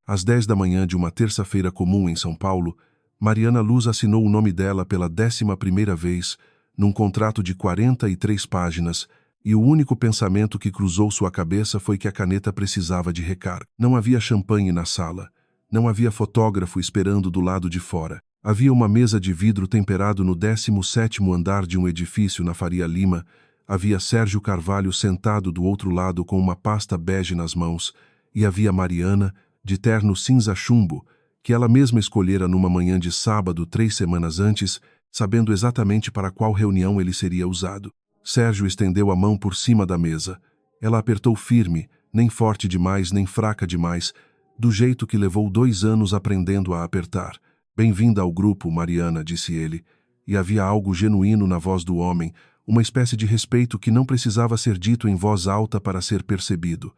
Às 10 da manhã de uma terça-feira comum em São Paulo, Mariana Luz assinou o nome dela pela 11ª vez, num contrato de 43 páginas, e o único pensamento que cruzou sua cabeça foi que a caneta precisava de recarga. Não havia champanhe na sala. Não havia fotógrafo esperando do lado de fora. Havia uma mesa de vidro temperado no 17º andar de um edifício na Faria Lima. Havia Sérgio Carvalho sentado do outro lado com uma pasta bege nas mãos. E havia Mariana, de terno cinza chumbo, que ela mesma escolhera numa manhã de sábado 3 semanas antes, sabendo exatamente para qual reunião ele seria usado. Sérgio estendeu a mão por cima da mesa. Ela apertou firme, nem forte demais, nem fraca demais, do jeito que levou 2 anos aprendendo a apertar. Bem-vinda ao grupo, Mariana, disse ele, e havia algo genuíno na voz do homem, uma espécie de respeito que não precisava ser dito em voz alta para ser percebido.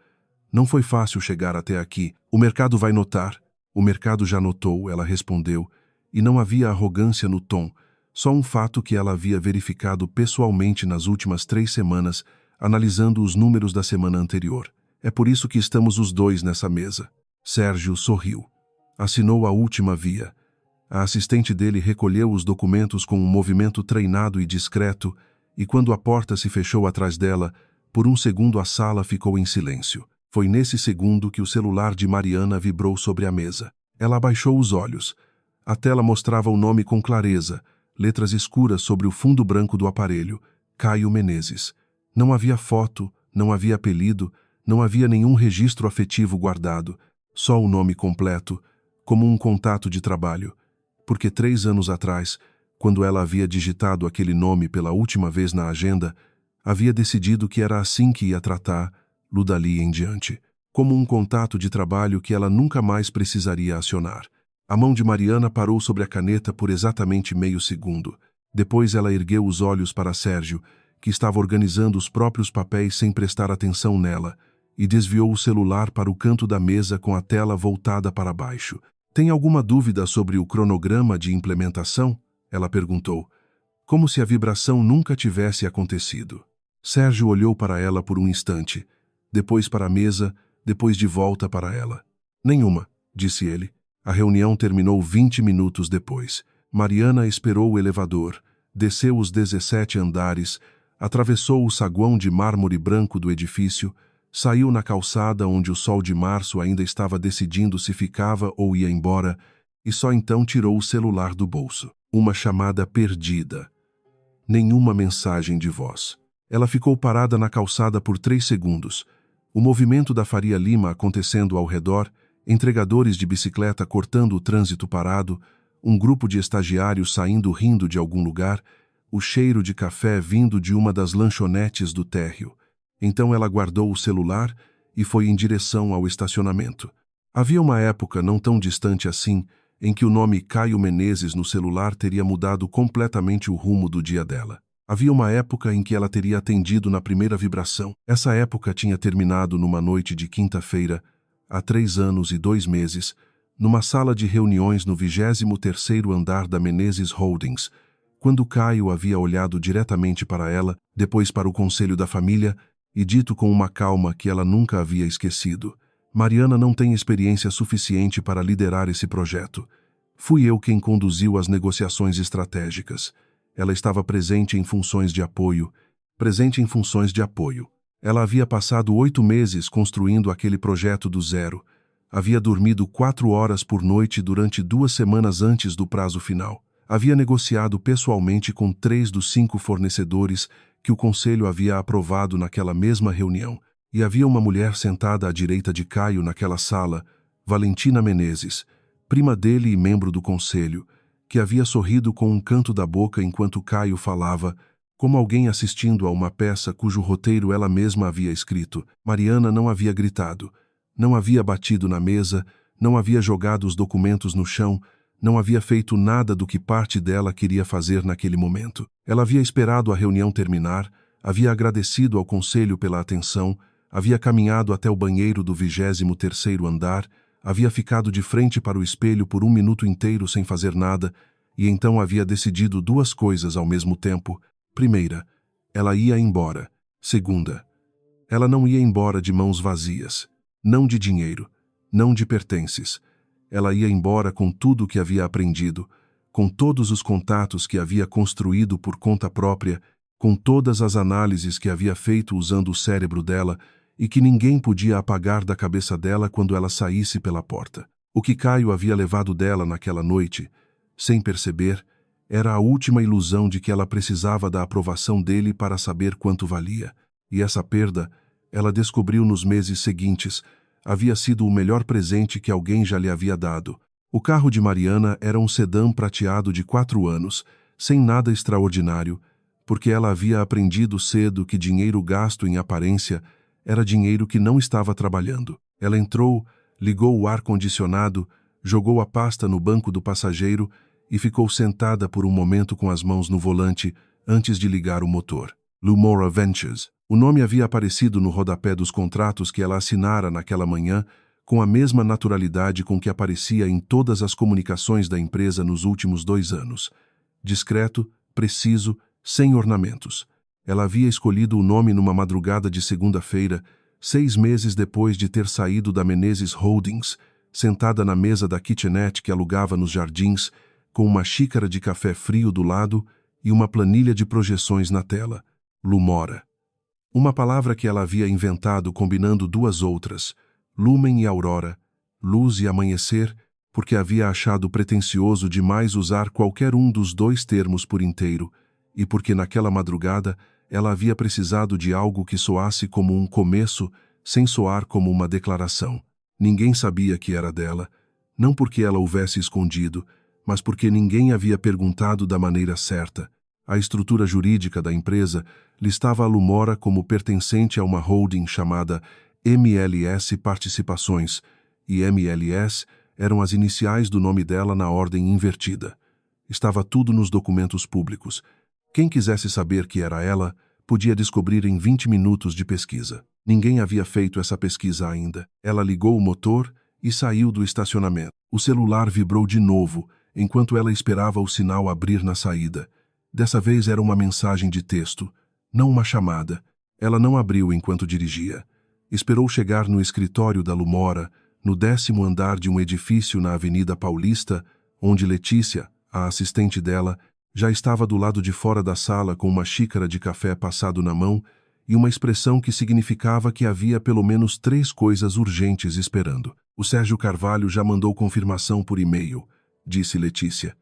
Não foi fácil chegar até aqui. O mercado vai notar. O mercado já notou, ela respondeu, e não havia arrogância no tom, só um fato que ela havia verificado pessoalmente nas últimas 3 semanas, analisando os números da semana anterior. É por isso que estamos os dois nessa mesa. Sérgio sorriu. Assinou a última via. A assistente dele recolheu os documentos com um movimento treinado e discreto, e quando a porta se fechou atrás dela, por um segundo a sala ficou em silêncio. Foi nesse segundo que o celular de Mariana vibrou sobre a mesa. Ela abaixou os olhos. A tela mostrava o nome com clareza, letras escuras sobre o fundo branco do aparelho. Caio Menezes. Não havia foto, não havia apelido, não havia nenhum registro afetivo guardado, só o nome completo, como um contato de trabalho. Porque 3 anos atrás, quando ela havia digitado aquele nome pela última vez na agenda, havia decidido que era assim que ia tratá-lo dali em diante, como um contato de trabalho que ela nunca mais precisaria acionar. A mão de Mariana parou sobre a caneta por exatamente meio segundo. Depois ela ergueu os olhos para Sérgio, que estava organizando os próprios papéis sem prestar atenção nela, e desviou o celular para o canto da mesa com a tela voltada para baixo. Tem alguma dúvida sobre o cronograma de implementação? Ela perguntou, como se a vibração nunca tivesse acontecido. Sérgio olhou para ela por um instante, depois para a mesa, depois de volta para ela. Nenhuma, disse ele. A reunião terminou 20 minutos depois. Mariana esperou o elevador, desceu os 17 andares, atravessou o saguão de mármore branco do edifício, saiu na calçada onde o sol de março ainda estava decidindo se ficava ou ia embora, e só então tirou o celular do bolso. Uma chamada perdida. Nenhuma mensagem de voz. Ela ficou parada na calçada por 3 segundos. O movimento da Faria Lima acontecendo ao redor, entregadores de bicicleta cortando o trânsito parado, um grupo de estagiários saindo rindo de algum lugar, o cheiro de café vindo de uma das lanchonetes do térreo. Então ela guardou o celular e foi em direção ao estacionamento. Havia uma época não tão distante assim, em que o nome Caio Menezes no celular teria mudado completamente o rumo do dia dela. Havia uma época em que ela teria atendido na primeira vibração. Essa época tinha terminado numa noite de quinta-feira, há 3 anos e 2 meses, numa sala de reuniões no 23º andar da Menezes Holdings, quando Caio havia olhado diretamente para ela, depois para o conselho da família, e dito com uma calma que ela nunca havia esquecido. Mariana não tem experiência suficiente para liderar esse projeto. Fui eu quem conduziu as negociações estratégicas. Ela estava presente em funções de apoio. Ela havia passado 8 meses construindo aquele projeto do zero. Havia dormido 4 horas por noite durante 2 semanas antes do prazo final. Havia negociado pessoalmente com 3 dos 5 fornecedores que o conselho havia aprovado naquela mesma reunião. E havia uma mulher sentada à direita de Caio naquela sala, Valentina Menezes, prima dele e membro do conselho, que havia sorrido com um canto da boca enquanto Caio falava, como alguém assistindo a uma peça cujo roteiro ela mesma havia escrito. Mariana não havia gritado, não havia batido na mesa, não havia jogado os documentos no chão, não havia feito nada do que parte dela queria fazer naquele momento. Ela havia esperado a reunião terminar, havia agradecido ao conselho pela atenção, havia caminhado até o banheiro do 23º andar, havia ficado de frente para o espelho por 1 minuto inteiro sem fazer nada, e então havia decidido 2 coisas ao mesmo tempo. Primeira, ela ia embora. Segunda, ela não ia embora de mãos vazias. Não de dinheiro, não de pertences. Ela ia embora com tudo o que havia aprendido, com todos os contatos que havia construído por conta própria, com todas as análises que havia feito usando o cérebro dela e que ninguém podia apagar da cabeça dela quando ela saísse pela porta. O que Caio havia levado dela naquela noite, sem perceber, era a última ilusão de que ela precisava da aprovação dele para saber quanto valia. E essa perda, ela descobriu nos meses seguintes, havia sido o melhor presente que alguém já lhe havia dado. O carro de Mariana era um sedã prateado de 4 anos, sem nada extraordinário, porque ela havia aprendido cedo que dinheiro gasto em aparência era dinheiro que não estava trabalhando. Ela entrou, ligou o ar-condicionado, jogou a pasta no banco do passageiro e ficou sentada por um momento com as mãos no volante antes de ligar o motor. Lumora Ventures. O nome havia aparecido no rodapé dos contratos que ela assinara naquela manhã com a mesma naturalidade com que aparecia em todas as comunicações da empresa nos últimos 2 anos. Discreto, preciso, sem ornamentos. Ela havia escolhido o nome numa madrugada de segunda-feira, 6 meses depois de ter saído da Menezes Holdings, sentada na mesa da kitchenette que alugava nos jardins, com uma xícara de café frio do lado e uma planilha de projeções na tela. Lumora. Uma palavra que ela havia inventado combinando 2 outras, lumen e aurora, luz e amanhecer, porque havia achado pretensioso demais usar qualquer um dos 2 termos por inteiro, e porque naquela madrugada ela havia precisado de algo que soasse como um começo, sem soar como uma declaração. Ninguém sabia que era dela, não porque ela houvesse escondido, mas porque ninguém havia perguntado da maneira certa. A estrutura jurídica da empresa listava a Lumora como pertencente a uma holding chamada MLS Participações, e MLS eram as iniciais do nome dela na ordem invertida. Estava tudo nos documentos públicos. Quem quisesse saber que era ela, podia descobrir em 20 minutos de pesquisa. Ninguém havia feito essa pesquisa ainda. Ela ligou o motor e saiu do estacionamento. O celular vibrou de novo, enquanto ela esperava o sinal abrir na saída. Dessa vez era uma mensagem de texto, não uma chamada. Ela não abriu enquanto dirigia. Esperou chegar no escritório da Lumora, no 10º andar de um edifício na Avenida Paulista, onde Letícia, a assistente dela, já estava do lado de fora da sala com uma xícara de café passado na mão e uma expressão que significava que havia pelo menos 3 coisas urgentes esperando. O Sérgio Carvalho já mandou confirmação por e-mail, disse Letícia.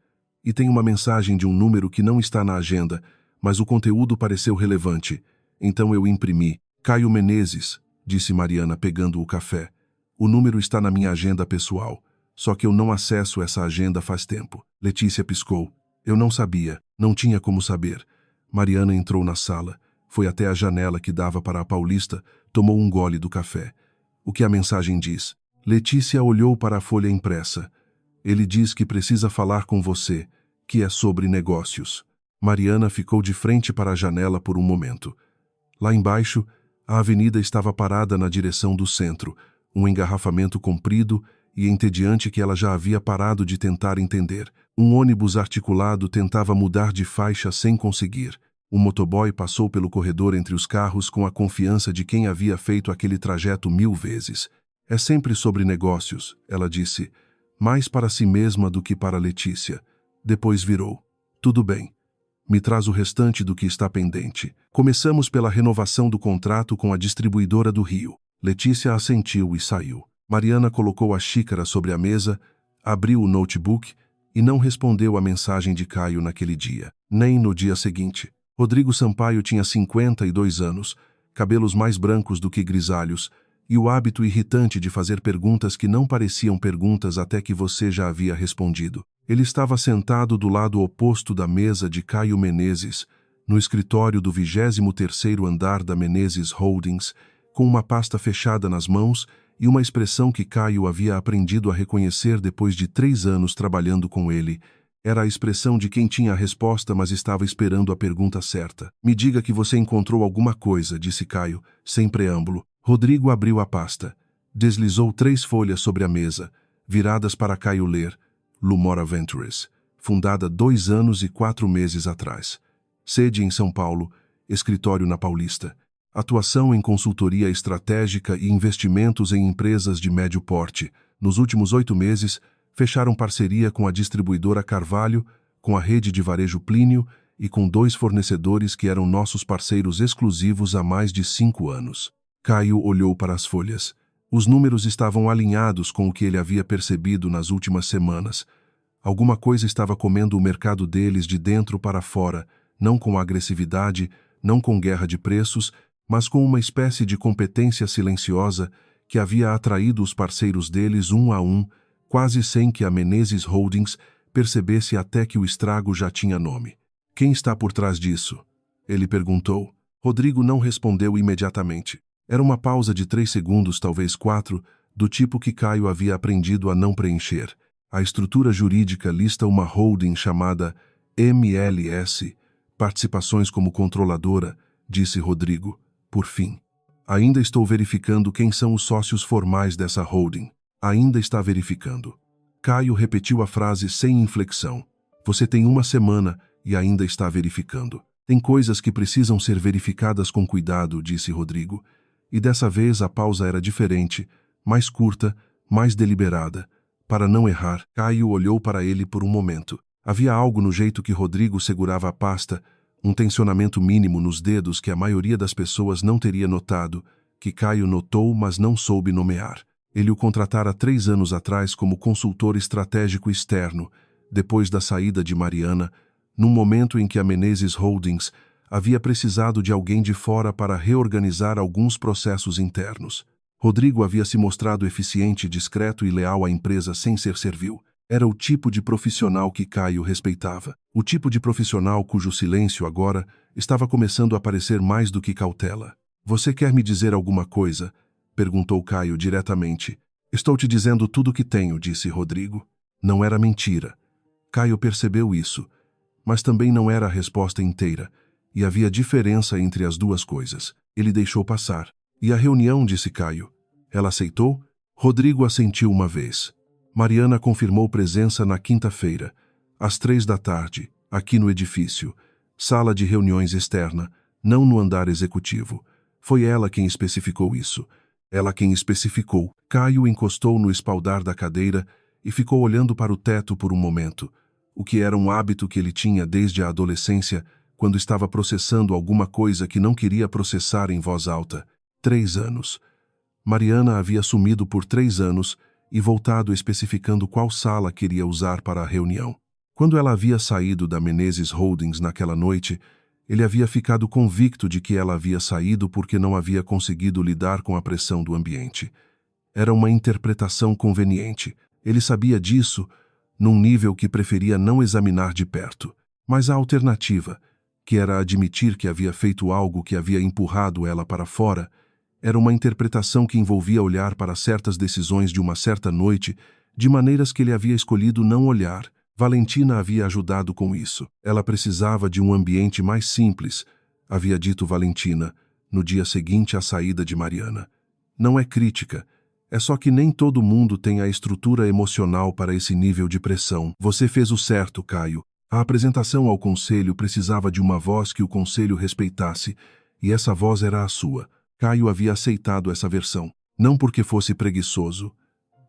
E tem uma mensagem de um número que não está na agenda, mas o conteúdo pareceu relevante. Então eu imprimi. Caio Menezes, disse Mariana pegando o café. O número está na minha agenda pessoal, só que eu não acesso essa agenda faz tempo. Letícia piscou. Eu não sabia, não tinha como saber. Mariana entrou na sala, foi até a janela que dava para a Paulista, tomou um gole do café. O que a mensagem diz? Letícia olhou para a folha impressa. Ele diz que precisa falar com você, que é sobre negócios. Mariana ficou de frente para a janela por um momento. Lá embaixo, a avenida estava parada na direção do centro, um engarrafamento comprido e entediante que ela já havia parado de tentar entender. Um ônibus articulado tentava mudar de faixa sem conseguir. O motoboy passou pelo corredor entre os carros com a confiança de quem havia feito aquele trajeto 1000 vezes. É sempre sobre negócios, ela disse, mais para si mesma do que para Letícia. Depois virou. Tudo bem. Me traz o restante do que está pendente. Começamos pela renovação do contrato com a distribuidora do Rio. Letícia assentiu e saiu. Mariana colocou a xícara sobre a mesa, abriu o notebook e não respondeu à mensagem de Caio naquele dia, nem no dia seguinte. Rodrigo Sampaio tinha 52 anos, cabelos mais brancos do que grisalhos, e o hábito irritante de fazer perguntas que não pareciam perguntas até que você já havia respondido. Ele estava sentado do lado oposto da mesa de Caio Menezes, no escritório do 23º andar da Menezes Holdings, com uma pasta fechada nas mãos e uma expressão que Caio havia aprendido a reconhecer depois de 3 anos trabalhando com ele. Era a expressão de quem tinha a resposta, mas estava esperando a pergunta certa. Me diga que você encontrou alguma coisa, disse Caio, sem preâmbulo. Rodrigo abriu a pasta. Deslizou 3 folhas sobre a mesa, viradas para Caio ler. Lumora Ventures, fundada 2 anos e 4 meses atrás. Sede em São Paulo, escritório na Paulista. atuação em consultoria estratégica e investimentos em empresas de médio porte. Nos últimos 8 meses, fecharam parceria com a distribuidora Carvalho, com a rede de varejo Plínio e com 2 fornecedores que eram nossos parceiros exclusivos há mais de 5 anos. Caio olhou para as folhas. Os números estavam alinhados com o que ele havia percebido nas últimas semanas. Alguma coisa estava comendo o mercado deles de dentro para fora, não com agressividade, não com guerra de preços, mas com uma espécie de competência silenciosa que havia atraído os parceiros deles um a um, quase sem que a Menezes Holdings percebesse até que o estrago já tinha nome. Quem está por trás disso? Ele perguntou. Rodrigo não respondeu imediatamente. Era uma pausa de 3 segundos, talvez 4, do tipo que Caio havia aprendido a não preencher. A estrutura jurídica lista uma holding chamada MLS, Participações como Controladora, disse Rodrigo. Por fim. Ainda estou verificando quem são os sócios formais dessa holding. Ainda está verificando. Caio repetiu a frase sem inflexão. Você tem 1 semana e ainda está verificando. Tem coisas que precisam ser verificadas com cuidado, disse Rodrigo. E dessa vez a pausa era diferente, mais curta, mais deliberada. Para não errar, Caio olhou para ele por um momento. Havia algo no jeito que Rodrigo segurava a pasta, um tensionamento mínimo nos dedos que a maioria das pessoas não teria notado, que Caio notou, mas não soube nomear. Ele o contratara 3 anos atrás como consultor estratégico externo, depois da saída de Mariana, num momento em que a Menezes Holdings havia precisado de alguém de fora para reorganizar alguns processos internos. Rodrigo havia se mostrado eficiente, discreto e leal à empresa sem ser servil. Era o tipo de profissional que Caio respeitava. O tipo de profissional cujo silêncio agora estava começando a parecer mais do que cautela. Você quer me dizer alguma coisa? Perguntou Caio diretamente. Estou te dizendo tudo o que tenho, disse Rodrigo. Não era mentira. Caio percebeu isso, mas também não era a resposta inteira, e havia diferença entre as duas coisas. Ele deixou passar. E a reunião, disse Caio. Ela aceitou? Rodrigo assentiu uma vez. Mariana confirmou presença na quinta-feira, às 3 da tarde, aqui no edifício, sala de reuniões externa, não no andar executivo. Foi ela quem especificou isso. Ela quem especificou. Caio encostou no espaldar da cadeira e ficou olhando para o teto por um momento, o que era um hábito que ele tinha desde a adolescência, quando estava processando alguma coisa que não queria processar em voz alta. 3 anos. Mariana havia sumido por 3 anos e voltado especificando qual sala queria usar para a reunião. Quando ela havia saído da Menezes Holdings naquela noite, ele havia ficado convicto de que ela havia saído porque não havia conseguido lidar com a pressão do ambiente. Era uma interpretação conveniente. Ele sabia disso, num nível que preferia não examinar de perto. Mas a alternativa, que era admitir que havia feito algo que havia empurrado ela para fora, era uma interpretação que envolvia olhar para certas decisões de uma certa noite de maneiras que ele havia escolhido não olhar. Valentina havia ajudado com isso. Ela precisava de um ambiente mais simples, havia dito Valentina, no dia seguinte à saída de Mariana. Não é crítica, é só que nem todo mundo tem a estrutura emocional para esse nível de pressão. Você fez o certo, Caio. A apresentação ao conselho precisava de uma voz que o conselho respeitasse, e essa voz era a sua. Caio havia aceitado essa versão, não porque fosse preguiçoso,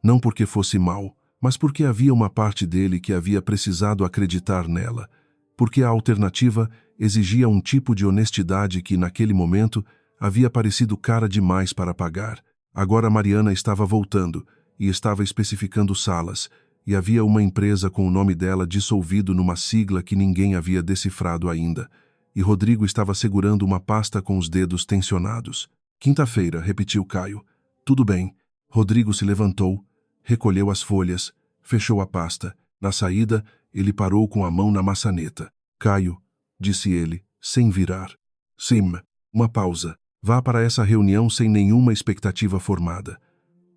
não porque fosse mau, mas porque havia uma parte dele que havia precisado acreditar nela, porque a alternativa exigia um tipo de honestidade que, naquele momento, havia parecido cara demais para pagar. Agora Mariana estava voltando e estava especificando salas, e havia uma empresa com o nome dela dissolvido numa sigla que ninguém havia decifrado ainda, e Rodrigo estava segurando uma pasta com os dedos tensionados. Quinta-feira, repetiu Caio. Tudo bem. Rodrigo se levantou, recolheu as folhas, fechou a pasta. Na saída, ele parou com a mão na maçaneta. Caio, disse ele, sem virar. Sim, uma pausa. Vá para essa reunião sem nenhuma expectativa formada.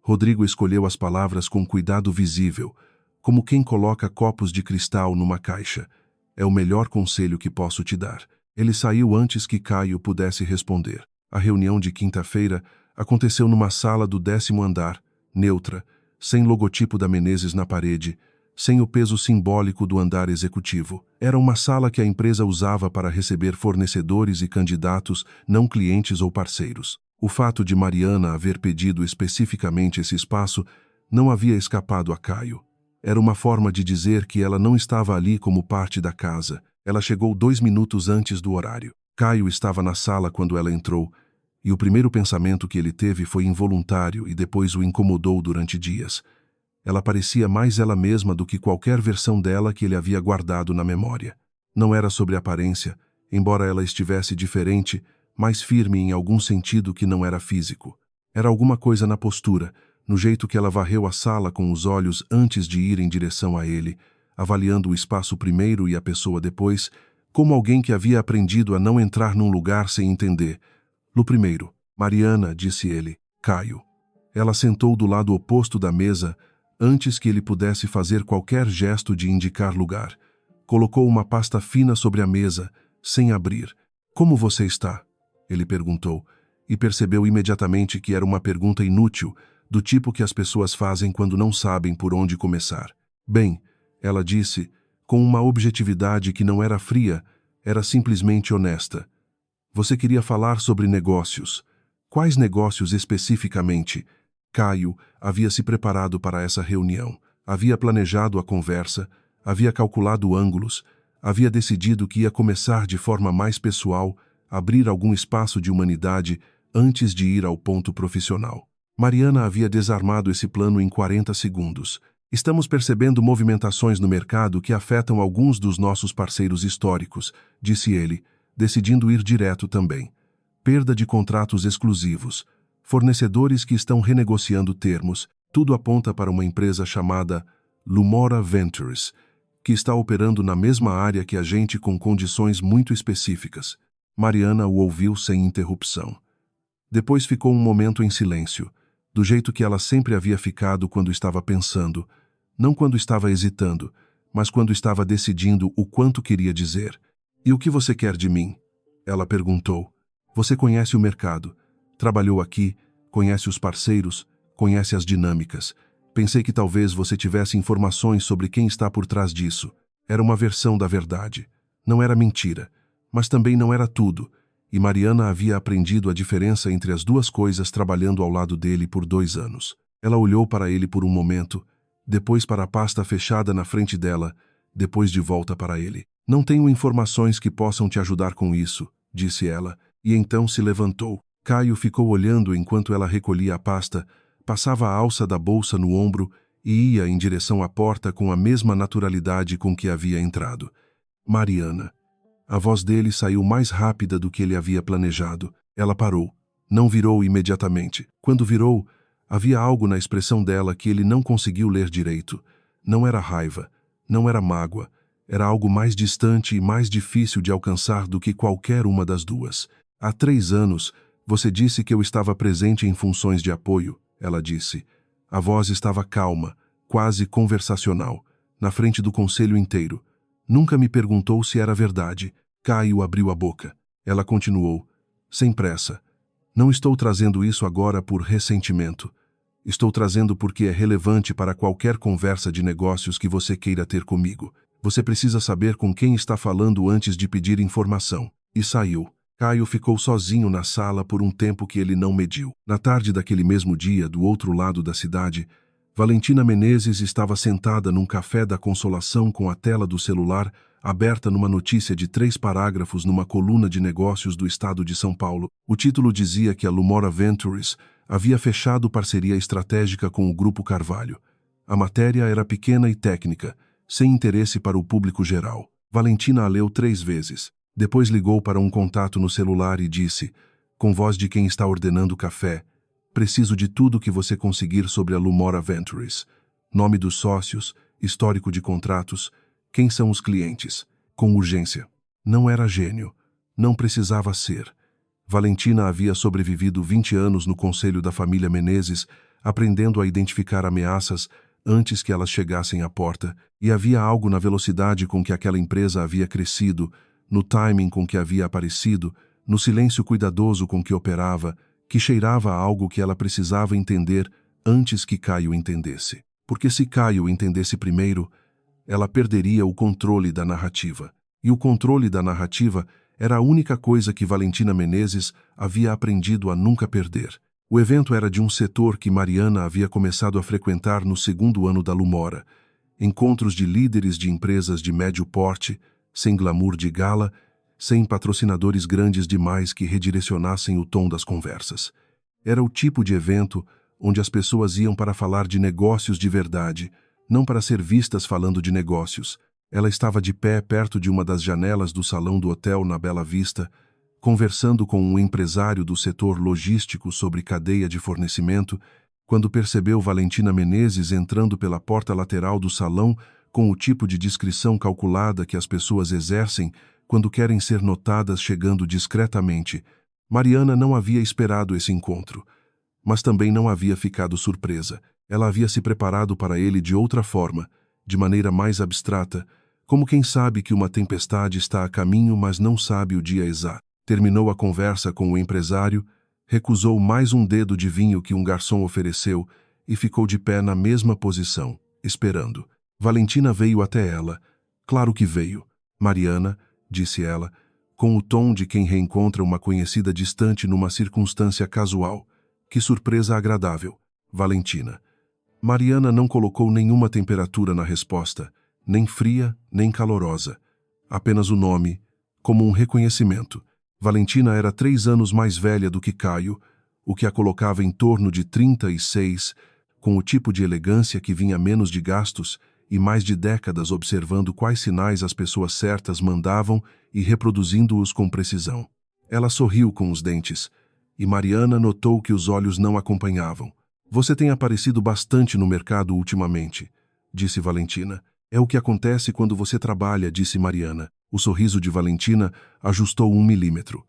Rodrigo escolheu as palavras com cuidado visível, como quem coloca copos de cristal numa caixa. É o melhor conselho que posso te dar. Ele saiu antes que Caio pudesse responder. A reunião de quinta-feira aconteceu numa sala do 10º andar, neutra, sem logotipo da Menezes na parede, sem o peso simbólico do andar executivo. Era uma sala que a empresa usava para receber fornecedores e candidatos, não clientes ou parceiros. O fato de Mariana haver pedido especificamente esse espaço não havia escapado a Caio. Era uma forma de dizer que ela não estava ali como parte da casa. Ela chegou 2 minutos antes do horário. Caio estava na sala quando ela entrou, e o primeiro pensamento que ele teve foi involuntário e depois o incomodou durante dias. Ela parecia mais ela mesma do que qualquer versão dela que ele havia guardado na memória. Não era sobre a aparência, embora ela estivesse diferente, mais firme em algum sentido que não era físico. Era alguma coisa na postura, no jeito que ela varreu a sala com os olhos antes de ir em direção a ele, avaliando o espaço primeiro e a pessoa depois, como alguém que havia aprendido a não entrar num lugar sem entender. No primeiro, Mariana, disse ele, Caio. Ela sentou do lado oposto da mesa, antes que ele pudesse fazer qualquer gesto de indicar lugar. Colocou uma pasta fina sobre a mesa, sem abrir. Como você está? Ele perguntou, e percebeu imediatamente que era uma pergunta inútil, do tipo que as pessoas fazem quando não sabem por onde começar. Bem, ela disse, com uma objetividade que não era fria, era simplesmente honesta. Você queria falar sobre negócios. Quais negócios especificamente? Caio havia se preparado para essa reunião, havia planejado a conversa, havia calculado ângulos, havia decidido que ia começar de forma mais pessoal, abrir algum espaço de humanidade antes de ir ao ponto profissional. Mariana havia desarmado esse plano em 40 segundos. Estamos percebendo movimentações no mercado que afetam alguns dos nossos parceiros históricos, disse ele, decidindo ir direto também. Perda de contratos exclusivos, fornecedores que estão renegociando termos, tudo aponta para uma empresa chamada Lumora Ventures, que está operando na mesma área que a gente com condições muito específicas. Mariana o ouviu sem interrupção. Depois ficou um momento em silêncio, do jeito que ela sempre havia ficado quando estava pensando, não quando estava hesitando, mas quando estava decidindo o quanto queria dizer. E o que você quer de mim? Ela perguntou. Você conhece o mercado, trabalhou aqui, conhece os parceiros, conhece as dinâmicas. Pensei que talvez você tivesse informações sobre quem está por trás disso. Era uma versão da verdade. Não era mentira, mas também não era tudo, e Mariana havia aprendido a diferença entre as duas coisas trabalhando ao lado dele por 2 anos. Ela olhou para ele por um momento, depois para a pasta fechada na frente dela, depois de volta para ele. Não tenho informações que possam te ajudar com isso, disse ela, e então se levantou. Caio ficou olhando enquanto ela recolhia a pasta, passava a alça da bolsa no ombro e ia em direção à porta com a mesma naturalidade com que havia entrado. Mariana. A voz dele saiu mais rápida do que ele havia planejado. Ela parou. Não virou imediatamente. Quando virou, havia algo na expressão dela que ele não conseguiu ler direito. Não era raiva, não era mágoa. Era algo mais distante e mais difícil de alcançar do que qualquer uma das duas. Há 3 anos, você disse que eu estava presente em funções de apoio, ela disse. A voz estava calma, quase conversacional, na frente do conselho inteiro. Nunca me perguntou se era verdade. Caio abriu a boca. Ela continuou, sem pressa. Não estou trazendo isso agora por ressentimento. Estou trazendo porque é relevante para qualquer conversa de negócios que você queira ter comigo. Você precisa saber com quem está falando antes de pedir informação. E saiu. Caio ficou sozinho na sala por um tempo que ele não mediu. Na tarde daquele mesmo dia, do outro lado da cidade, Valentina Menezes estava sentada num café da Consolação com a tela do celular aberta numa notícia de 3 parágrafos numa coluna de negócios do estado de São Paulo. O título dizia que a Lumora Ventures havia fechado parceria estratégica com o Grupo Carvalho. A matéria era pequena e técnica, sem interesse para o público geral. Valentina a leu 3 vezes. Depois ligou para um contato no celular e disse, com voz de quem está ordenando café, preciso de tudo que você conseguir sobre a Lumora Ventures. Nome dos sócios, histórico de contratos, quem são os clientes. Com urgência. Não era gênio. Não precisava ser. Valentina havia sobrevivido 20 anos no conselho da família Menezes, aprendendo a identificar ameaças antes que elas chegassem à porta, e havia algo na velocidade com que aquela empresa havia crescido, no timing com que havia aparecido, no silêncio cuidadoso com que operava, que cheirava a algo que ela precisava entender antes que Caio entendesse. Porque se Caio entendesse primeiro, ela perderia o controle da narrativa. E o controle da narrativa era a única coisa que Valentina Menezes havia aprendido a nunca perder. O evento era de um setor que Mariana havia começado a frequentar no segundo ano da Lumora. Encontros de líderes de empresas de médio porte, sem glamour de gala, sem patrocinadores grandes demais que redirecionassem o tom das conversas. Era o tipo de evento onde as pessoas iam para falar de negócios de verdade, não para ser vistas falando de negócios. Ela estava de pé perto de uma das janelas do salão do hotel na Bela Vista, conversando com um empresário do setor logístico sobre cadeia de fornecimento, quando percebeu Valentina Menezes entrando pela porta lateral do salão com o tipo de discrição calculada que as pessoas exercem quando querem ser notadas chegando discretamente. Mariana não havia esperado esse encontro, mas também não havia ficado surpresa. Ela havia se preparado para ele de outra forma, de maneira mais abstrata, como quem sabe que uma tempestade está a caminho, mas não sabe o dia exato. Terminou a conversa com o empresário, recusou mais um dedo de vinho que um garçom ofereceu e ficou de pé na mesma posição, esperando. Valentina veio até ela. Claro que veio. Mariana, disse ela, com o tom de quem reencontra uma conhecida distante numa circunstância casual. Que surpresa agradável. Valentina. Mariana não colocou nenhuma temperatura na resposta, nem fria, nem calorosa. Apenas o nome, como um reconhecimento. Valentina era 3 anos mais velha do que Caio, o que a colocava em torno de 36, com o tipo de elegância que vinha menos de gastos e mais de décadas observando quais sinais as pessoas certas mandavam e reproduzindo-os com precisão. Ela sorriu com os dentes, e Mariana notou que os olhos não acompanhavam. Você tem aparecido bastante no mercado ultimamente, disse Valentina. É o que acontece quando você trabalha, disse Mariana. O sorriso de Valentina ajustou 1 milímetro.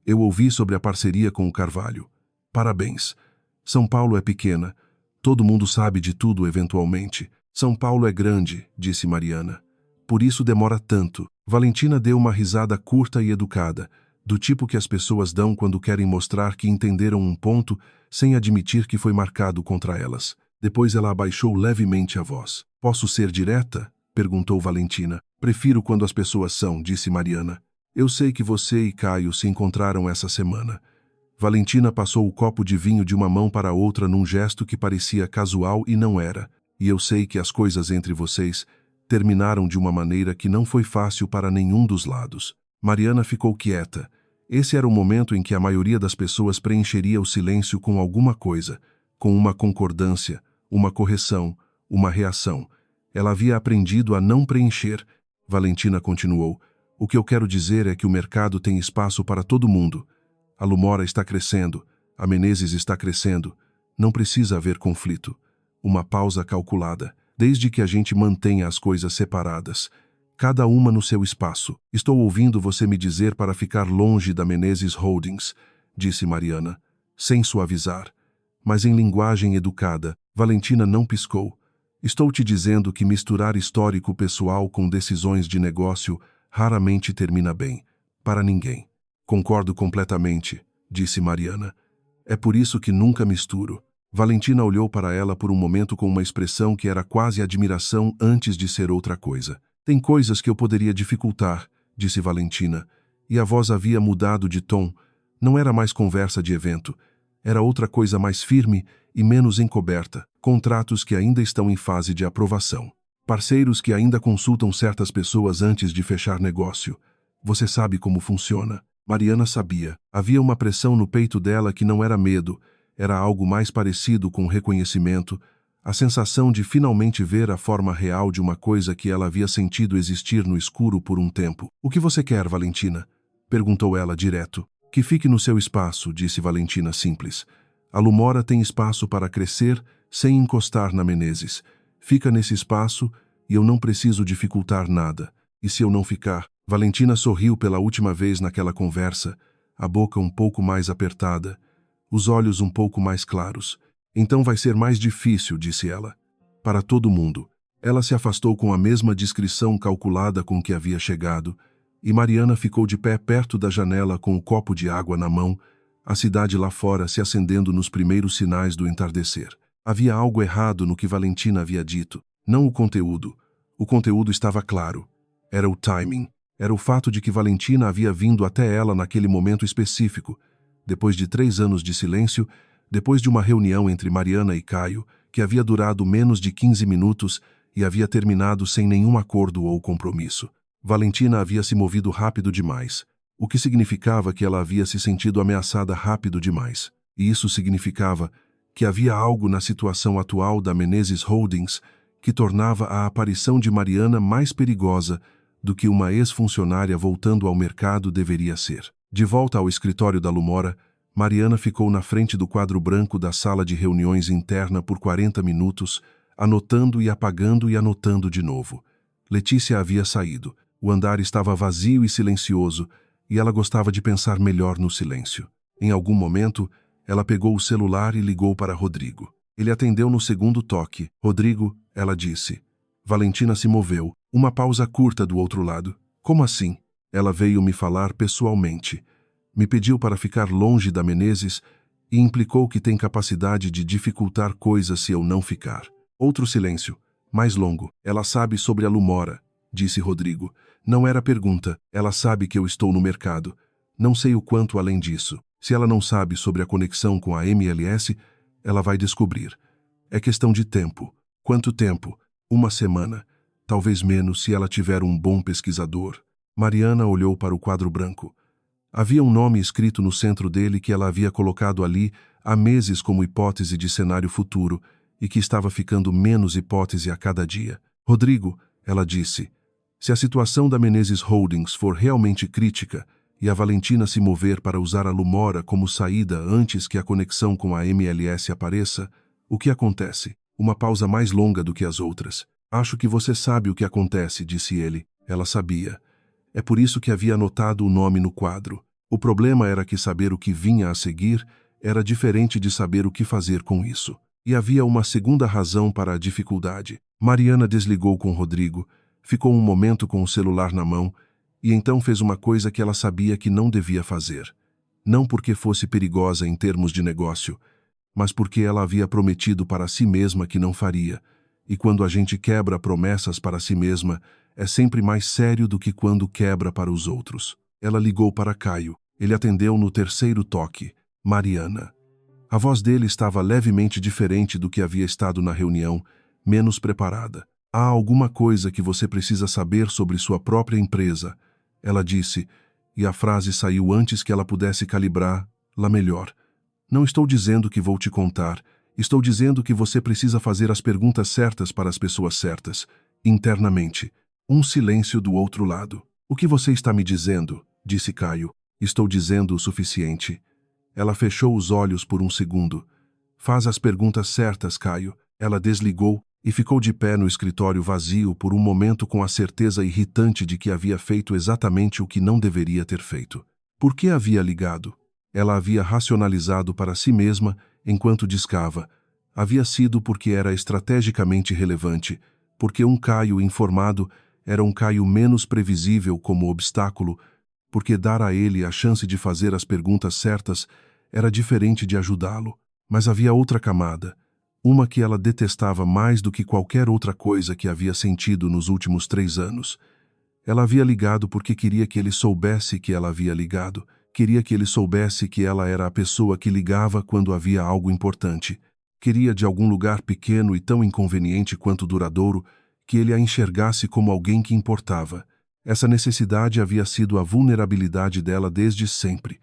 Eu ouvi sobre a parceria com o Carvalho. Parabéns. São Paulo é pequena. Todo mundo sabe de tudo eventualmente. São Paulo é grande, disse Mariana. Por isso demora tanto. Valentina deu uma risada curta e educada, do tipo que as pessoas dão quando querem mostrar que entenderam um ponto sem admitir que foi marcado contra elas. Depois ela abaixou levemente a voz. Posso ser direta? Perguntou Valentina. Prefiro quando as pessoas são, disse Mariana. Eu sei que você e Caio se encontraram essa semana. Valentina passou o copo de vinho de uma mão para a outra num gesto que parecia casual e não era. E eu sei que as coisas entre vocês terminaram de uma maneira que não foi fácil para nenhum dos lados. Mariana ficou quieta. Esse era o momento em que a maioria das pessoas preencheria o silêncio com alguma coisa, com uma concordância, uma correção, uma reação. Ela havia aprendido a não preencher. Valentina continuou. O que eu quero dizer é que o mercado tem espaço para todo mundo. A Lumora está crescendo, a Menezes está crescendo. Não precisa haver conflito. Uma pausa calculada, desde que a gente mantenha as coisas separadas. Cada uma no seu espaço. Estou ouvindo você me dizer para ficar longe da Menezes Holdings, disse Mariana, sem suavizar. Mas em linguagem educada, Valentina não piscou. Estou te dizendo que misturar histórico pessoal com decisões de negócio raramente termina bem. Para ninguém. Concordo completamente, disse Mariana. É por isso que nunca misturo. Valentina olhou para ela por um momento com uma expressão que era quase admiração antes de ser outra coisa. Tem coisas que eu poderia dificultar, disse Valentina, e a voz havia mudado de tom. Não era mais conversa de evento. Era outra coisa mais firme e menos encoberta. Contratos que ainda estão em fase de aprovação. Parceiros que ainda consultam certas pessoas antes de fechar negócio. Você sabe como funciona. Mariana sabia. Havia uma pressão no peito dela que não era medo, era algo mais parecido com reconhecimento, a sensação de finalmente ver a forma real de uma coisa que ela havia sentido existir no escuro por um tempo. O que você quer, Valentina? Perguntou ela direto. Que fique no seu espaço, disse Valentina simples. A Lumora tem espaço para crescer sem encostar na Menezes. Fica nesse espaço e eu não preciso dificultar nada. E se eu não ficar? Valentina sorriu pela última vez naquela conversa, a boca um pouco mais apertada, os olhos um pouco mais claros. Então vai ser mais difícil, disse ela. Para todo mundo. Ela se afastou com a mesma discrição calculada com que havia chegado, e Mariana ficou de pé perto da janela com o copo de água na mão, a cidade lá fora se acendendo nos primeiros sinais do entardecer. Havia algo errado no que Valentina havia dito, não o conteúdo. O conteúdo estava claro. Era o timing. Era o fato de que Valentina havia vindo até ela naquele momento específico, depois de 3 anos de silêncio, depois de uma reunião entre Mariana e Caio, que havia durado menos de 15 minutos e havia terminado sem nenhum acordo ou compromisso. Valentina havia se movido rápido demais, o que significava que ela havia se sentido ameaçada rápido demais. E isso significava que havia algo na situação atual da Menezes Holdings que tornava a aparição de Mariana mais perigosa do que uma ex-funcionária voltando ao mercado deveria ser. De volta ao escritório da Lumora, Mariana ficou na frente do quadro branco da sala de reuniões interna por 40 minutos, anotando e apagando e anotando de novo. Letícia havia saído. O andar estava vazio e silencioso, e ela gostava de pensar melhor no silêncio. Em algum momento, ela pegou o celular e ligou para Rodrigo. Ele atendeu no segundo toque. Rodrigo, ela disse. Valentina se moveu. Uma pausa curta do outro lado. Como assim? Ela veio me falar pessoalmente. Me pediu para ficar longe da Menezes e implicou que tem capacidade de dificultar coisas se eu não ficar. Outro silêncio, mais longo. Ela sabe sobre a Lumora, disse Rodrigo. Não era pergunta. Ela sabe que eu estou no mercado. Não sei o quanto além disso. Se ela não sabe sobre a conexão com a MLS, ela vai descobrir. É questão de tempo. Quanto tempo? 1 semana. Talvez menos se ela tiver um bom pesquisador. Mariana olhou para o quadro branco. Havia um nome escrito no centro dele que ela havia colocado ali há meses como hipótese de cenário futuro e que estava ficando menos hipótese a cada dia. Rodrigo, ela disse, se a situação da Menezes Holdings for realmente crítica e a Valentina se mover para usar a Lumora como saída antes que a conexão com a MLS apareça, o que acontece? Uma pausa mais longa do que as outras. Acho que você sabe o que acontece, disse ele. Ela sabia. É por isso que havia anotado o nome no quadro. O problema era que saber o que vinha a seguir era diferente de saber o que fazer com isso. E havia uma segunda razão para a dificuldade. Mariana desligou com Rodrigo, ficou um momento com o celular na mão e então fez uma coisa que ela sabia que não devia fazer. Não porque fosse perigosa em termos de negócio, mas porque ela havia prometido para si mesma que não faria. E quando a gente quebra promessas para si mesma, é sempre mais sério do que quando quebra para os outros. Ela ligou para Caio. Ele atendeu no terceiro toque. Mariana. A voz dele estava levemente diferente do que havia estado na reunião, menos preparada. Há alguma coisa que você precisa saber sobre sua própria empresa, ela disse, e a frase saiu antes que ela pudesse calibrá-la melhor. Não estou dizendo que vou te contar. Estou dizendo que você precisa fazer as perguntas certas para as pessoas certas, internamente. Um silêncio do outro lado. O que você está me dizendo? Disse Caio. Estou dizendo o suficiente. Ela fechou os olhos por um segundo. Faz as perguntas certas, Caio. Ela desligou e ficou de pé no escritório vazio por um momento com a certeza irritante de que havia feito exatamente o que não deveria ter feito. Por que havia ligado? Ela havia racionalizado para si mesma enquanto discava. Havia sido porque era estrategicamente relevante, porque um Caio informado era um Caio menos previsível como obstáculo, porque dar a ele a chance de fazer as perguntas certas era diferente de ajudá-lo. Mas havia outra camada, uma que ela detestava mais do que qualquer outra coisa que havia sentido nos últimos 3 anos. Ela havia ligado porque queria que ele soubesse que ela havia ligado. Queria que ele soubesse que ela era a pessoa que ligava quando havia algo importante. Queria de algum lugar pequeno e tão inconveniente quanto duradouro que ele a enxergasse como alguém que importava. Essa necessidade havia sido a vulnerabilidade dela desde sempre.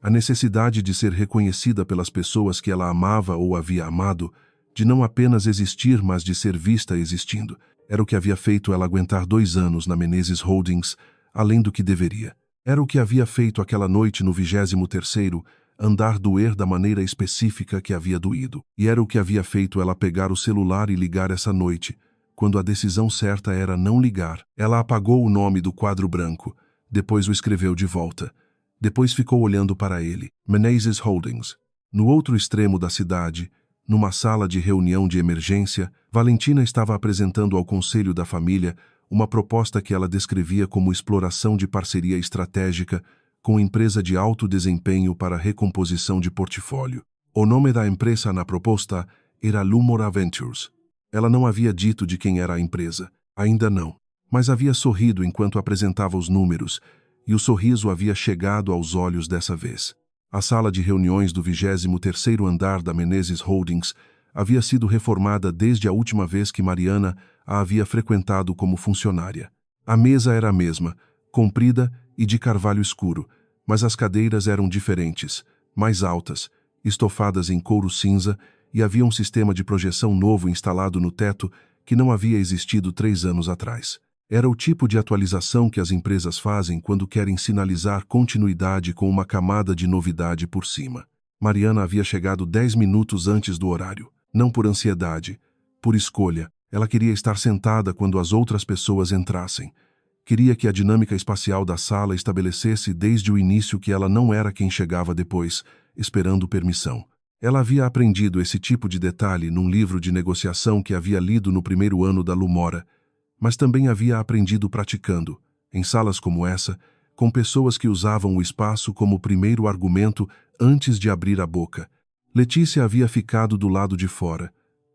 A necessidade de ser reconhecida pelas pessoas que ela amava ou havia amado, de não apenas existir, mas de ser vista existindo. Era o que havia feito ela aguentar 2 anos na Menezes Holdings, além do que deveria. Era o que havia feito aquela noite no 23º andar doer da maneira específica que havia doído. E era o que havia feito ela pegar o celular e ligar essa noite, quando a decisão certa era não ligar. Ela apagou o nome do quadro branco, depois o escreveu de volta. Depois ficou olhando para ele. Menezes Holdings. No outro extremo da cidade, numa sala de reunião de emergência, Valentina estava apresentando ao conselho da família uma proposta que ela descrevia como exploração de parceria estratégica com empresa de alto desempenho para recomposição de portfólio. O nome da empresa na proposta era Lumora Ventures. Ela não havia dito de quem era a empresa. Ainda não. Mas havia sorrido enquanto apresentava os números, e o sorriso havia chegado aos olhos dessa vez. A sala de reuniões do 23º andar da Menezes Holdings havia sido reformada desde a última vez que Mariana a havia frequentado como funcionária. A mesa era a mesma, comprida e de carvalho escuro, mas as cadeiras eram diferentes, mais altas, estofadas em couro cinza, e havia um sistema de projeção novo instalado no teto que não havia existido 3 anos atrás. Era o tipo de atualização que as empresas fazem quando querem sinalizar continuidade com uma camada de novidade por cima. Mariana havia chegado 10 minutos antes do horário, não por ansiedade, por escolha. Ela queria estar sentada quando as outras pessoas entrassem. Queria que a dinâmica espacial da sala estabelecesse desde o início que ela não era quem chegava depois, esperando permissão. Ela havia aprendido esse tipo de detalhe num livro de negociação que havia lido no primeiro ano da Lumora, mas também havia aprendido praticando, em salas como essa, com pessoas que usavam o espaço como primeiro argumento antes de abrir a boca. Letícia havia ficado do lado de fora.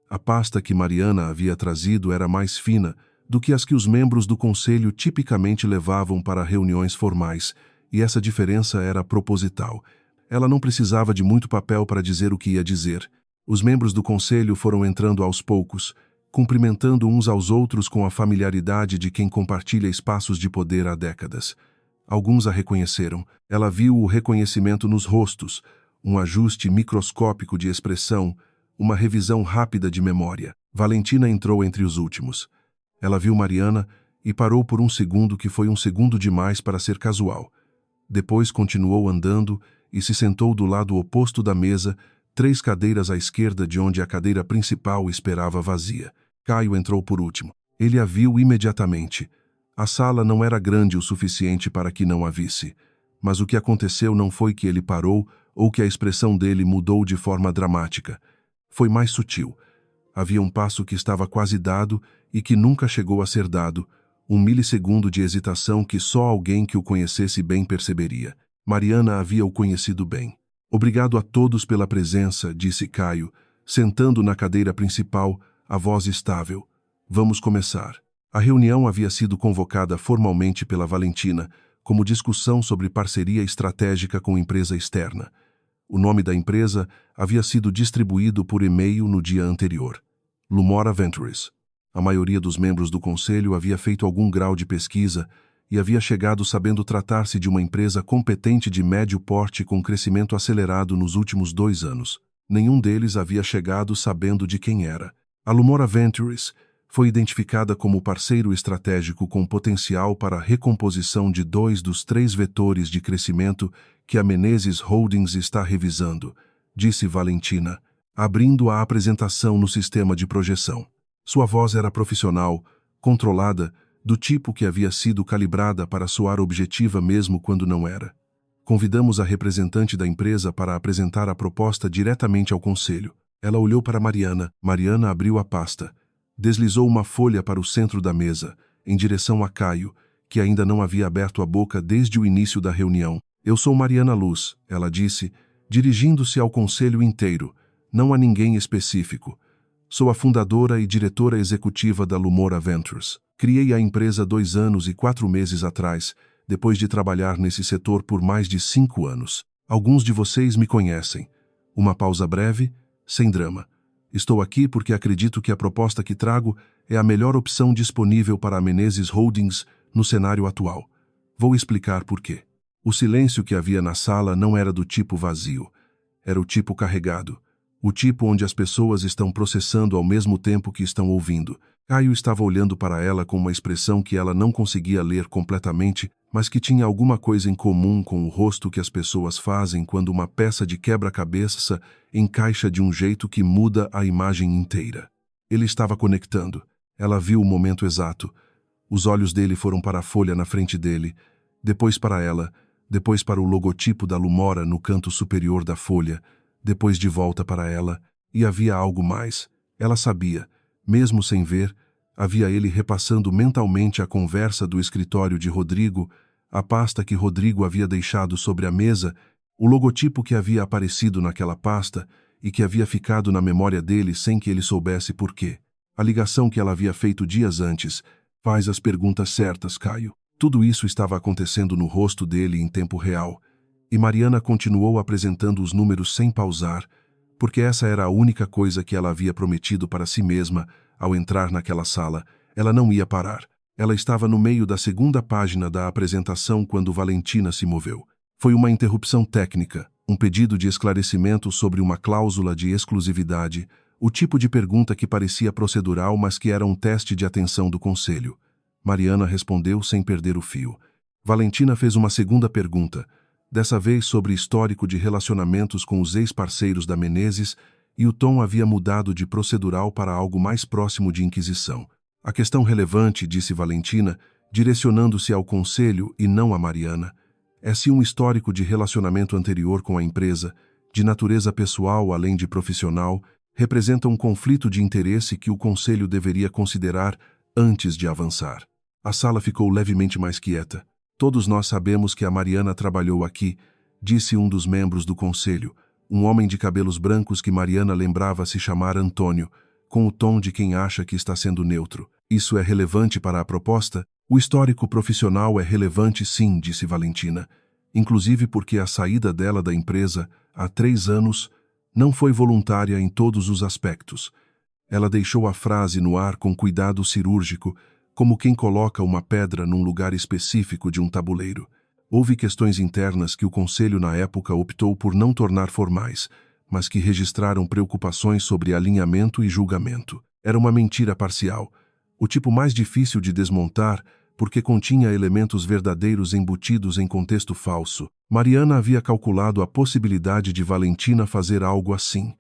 A pasta que Mariana havia trazido era mais fina do que as que os membros do conselho tipicamente levavam para reuniões formais, e essa diferença era proposital. Ela não precisava de muito papel para dizer o que ia dizer. Os membros do conselho foram entrando aos poucos, cumprimentando uns aos outros com a familiaridade de quem compartilha espaços de poder há décadas. Alguns a reconheceram. Ela viu o reconhecimento nos rostos, um ajuste microscópico de expressão, uma revisão rápida de memória. Valentina entrou entre os últimos. Ela viu Mariana e parou por um segundo que foi um segundo demais para ser casual. Depois continuou andando e se sentou do lado oposto da mesa, 3 cadeiras à esquerda de onde a cadeira principal esperava vazia. Caio entrou por último. Ele a viu imediatamente. A sala não era grande o suficiente para que não a visse. Mas o que aconteceu não foi que ele parou ou que a expressão dele mudou de forma dramática. Foi mais sutil. Havia um passo que estava quase dado e que nunca chegou a ser dado, um milissegundo de hesitação que só alguém que o conhecesse bem perceberia. Mariana havia o conhecido bem. Obrigado a todos pela presença, disse Caio, sentando na cadeira principal, a voz estável. Vamos começar. A reunião havia sido convocada formalmente pela Valentina, como discussão sobre parceria estratégica com empresa externa. O nome da empresa havia sido distribuído por e-mail no dia anterior. Lumora Ventures. A maioria dos membros do conselho havia feito algum grau de pesquisa e havia chegado sabendo tratar-se de uma empresa competente de médio porte com crescimento acelerado nos últimos 2 anos. Nenhum deles havia chegado sabendo de quem era. A Lumora Ventures foi identificada como parceiro estratégico com potencial para a recomposição de 2 dos 3 vetores de crescimento que a Menezes Holdings está revisando, disse Valentina, abrindo a apresentação no sistema de projeção. Sua voz era profissional, controlada, do tipo que havia sido calibrada para soar objetiva mesmo quando não era. Convidamos a representante da empresa para apresentar a proposta diretamente ao conselho. Ela olhou para Mariana. Mariana abriu a pasta. Deslizou uma folha para o centro da mesa, em direção a Caio, que ainda não havia aberto a boca desde o início da reunião. Eu sou Mariana Luz, ela disse, dirigindo-se ao conselho inteiro, não a ninguém específico. Sou a fundadora e diretora executiva da Lumora Ventures. Criei a empresa 2 anos e 4 meses atrás, depois de trabalhar nesse setor por mais de 5 anos. Alguns de vocês me conhecem. Uma pausa breve, sem drama. Estou aqui porque acredito que a proposta que trago é a melhor opção disponível para a Menezes Holdings no cenário atual. Vou explicar por quê. O silêncio que havia na sala não era do tipo vazio. Era o tipo carregado. O tipo onde as pessoas estão processando ao mesmo tempo que estão ouvindo. Caio estava olhando para ela com uma expressão que ela não conseguia ler completamente, mas que tinha alguma coisa em comum com o rosto que as pessoas fazem quando uma peça de quebra-cabeça encaixa de um jeito que muda a imagem inteira. Ele estava conectando. Ela viu o momento exato. Os olhos dele foram para a folha na frente dele, depois para ela, depois para o logotipo da Lumora no canto superior da folha, depois de volta para ela, e havia algo mais. Ela sabia, mesmo sem ver, havia ele repassando mentalmente a conversa do escritório de Rodrigo, a pasta que Rodrigo havia deixado sobre a mesa, o logotipo que havia aparecido naquela pasta e que havia ficado na memória dele sem que ele soubesse por quê. A ligação que ela havia feito dias antes, Faz as perguntas certas, Caio. Tudo isso estava acontecendo no rosto dele em tempo real, e Mariana continuou apresentando os números sem pausar, porque essa era a única coisa que ela havia prometido para si mesma ao entrar naquela sala. Ela não ia parar. Ela estava no meio da segunda página da apresentação quando Valentina se moveu. Foi uma interrupção técnica, um pedido de esclarecimento sobre uma cláusula de exclusividade, o tipo de pergunta que parecia procedural, mas que era um teste de atenção do conselho. Mariana respondeu sem perder o fio. Valentina fez uma segunda pergunta, dessa vez sobre histórico de relacionamentos com os ex-parceiros da Menezes, e o tom havia mudado de procedural para algo mais próximo de inquisição. A questão relevante, disse Valentina, direcionando-se ao conselho e não a Mariana, é se um histórico de relacionamento anterior com a empresa, de natureza pessoal além de profissional, representa um conflito de interesse que o conselho deveria considerar antes de avançar. A sala ficou levemente mais quieta. Todos nós sabemos que a Mariana trabalhou aqui, disse um dos membros do conselho, um homem de cabelos brancos que Mariana lembrava se chamar Antônio, com o tom de quem acha que está sendo neutro. Isso é relevante para a proposta? O histórico profissional é relevante, sim, disse Valentina, inclusive porque a saída dela da empresa, há 3 anos, não foi voluntária em todos os aspectos. Ela deixou a frase no ar com cuidado cirúrgico, como quem coloca uma pedra num lugar específico de um tabuleiro. Houve questões internas que o conselho na época optou por não tornar formais, mas que registraram preocupações sobre alinhamento e julgamento. Era uma mentira parcial, o tipo mais difícil de desmontar, porque continha elementos verdadeiros embutidos em contexto falso. Mariana havia calculado a possibilidade de Valentina fazer algo assim.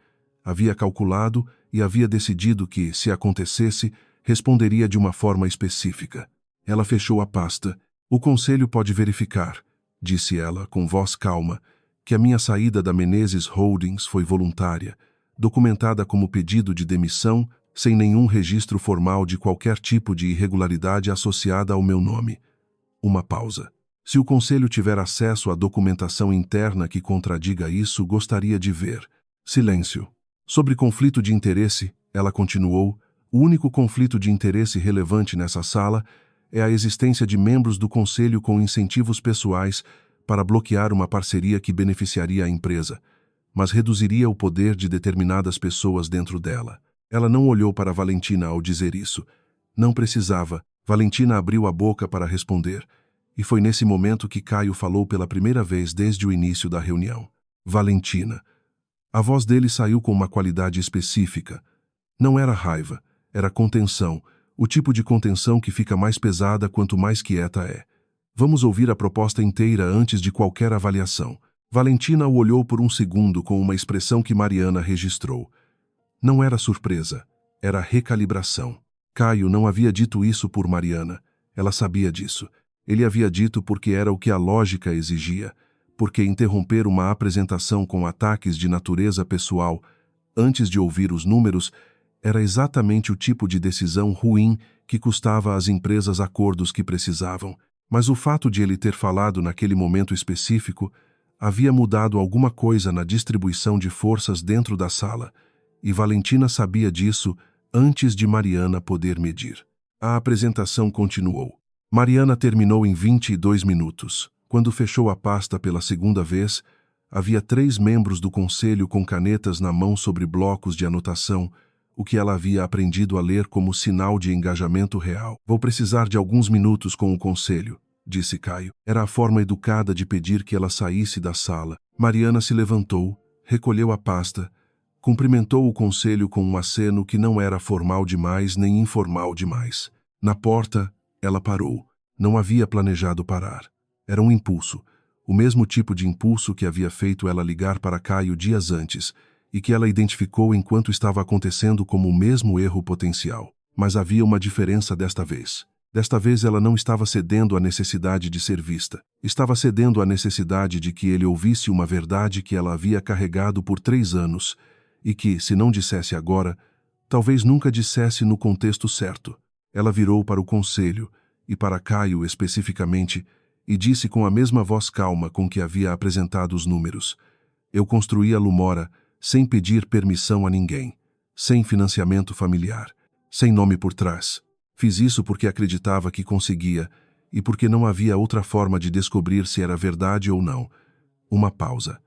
Havia calculado e havia decidido que, se acontecesse, responderia de uma forma específica. Ela fechou a pasta. O conselho pode verificar, disse ela, com voz calma, que a minha saída da Menezes Holdings foi voluntária, documentada como pedido de demissão, sem nenhum registro formal de qualquer tipo de irregularidade associada ao meu nome. Uma pausa. Se o conselho tiver acesso à documentação interna que contradiga isso, gostaria de ver. Silêncio. Sobre conflito de interesse, ela continuou, o único conflito de interesse relevante nessa sala é a existência de membros do conselho com incentivos pessoais para bloquear uma parceria que beneficiaria a empresa, mas reduziria o poder de determinadas pessoas dentro dela. Ela não olhou para Valentina ao dizer isso. Não precisava. Valentina abriu a boca para responder, e foi nesse momento que Caio falou pela primeira vez desde o início da reunião. Valentina. A voz dele saiu com uma qualidade específica. Não era raiva, era contenção, o tipo de contenção que fica mais pesada quanto mais quieta é. Vamos ouvir a proposta inteira antes de qualquer avaliação. Valentina o olhou por um segundo com uma expressão que Mariana registrou. Não era surpresa, era recalibração. Caio não havia dito isso por Mariana. Ela sabia disso. Ele havia dito porque era o que a lógica exigia, porque interromper uma apresentação com ataques de natureza pessoal, antes de ouvir os números, era exatamente o tipo de decisão ruim que custava às empresas acordos que precisavam. Mas o fato de ele ter falado naquele momento específico havia mudado alguma coisa na distribuição de forças dentro da sala, e Valentina sabia disso antes de Mariana poder medir. A apresentação continuou. Mariana terminou em 22 minutos. Quando fechou a pasta pela segunda vez, havia 3 membros do conselho com canetas na mão sobre blocos de anotação, o que ela havia aprendido a ler como sinal de engajamento real. Vou precisar de alguns minutos com o conselho, disse Caio. Era a forma educada de pedir que ela saísse da sala. Mariana se levantou, recolheu a pasta, cumprimentou o conselho com um aceno que não era formal demais nem informal demais. Na porta, ela parou. Não havia planejado parar. Era um impulso, o mesmo tipo de impulso que havia feito ela ligar para Caio dias antes, e que ela identificou enquanto estava acontecendo como o mesmo erro potencial. Mas havia uma diferença desta vez. Desta vez ela não estava cedendo à necessidade de ser vista. Estava cedendo à necessidade de que ele ouvisse uma verdade que ela havia carregado por 3 anos, e que, se não dissesse agora, talvez nunca dissesse no contexto certo. Ela virou para o conselho, e para Caio especificamente, e disse com a mesma voz calma com que havia apresentado os números. Eu construí a Lumora sem pedir permissão a ninguém, sem financiamento familiar, sem nome por trás. Fiz isso porque acreditava que conseguia e porque não havia outra forma de descobrir se era verdade ou não. Uma pausa.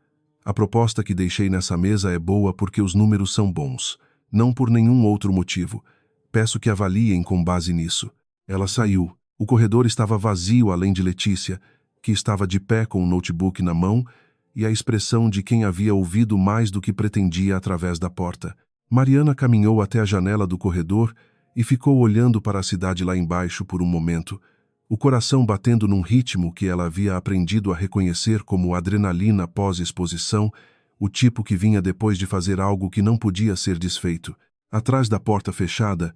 A proposta que deixei nessa mesa é boa porque os números são bons, não por nenhum outro motivo. Peço que avaliem com base nisso. Ela saiu. O corredor estava vazio além de Letícia, que estava de pé com o notebook na mão e a expressão de quem havia ouvido mais do que pretendia através da porta. Mariana caminhou até a janela do corredor e ficou olhando para a cidade lá embaixo por um momento, o coração batendo num ritmo que ela havia aprendido a reconhecer como adrenalina pós-exposição, o tipo que vinha depois de fazer algo que não podia ser desfeito. Atrás da porta fechada,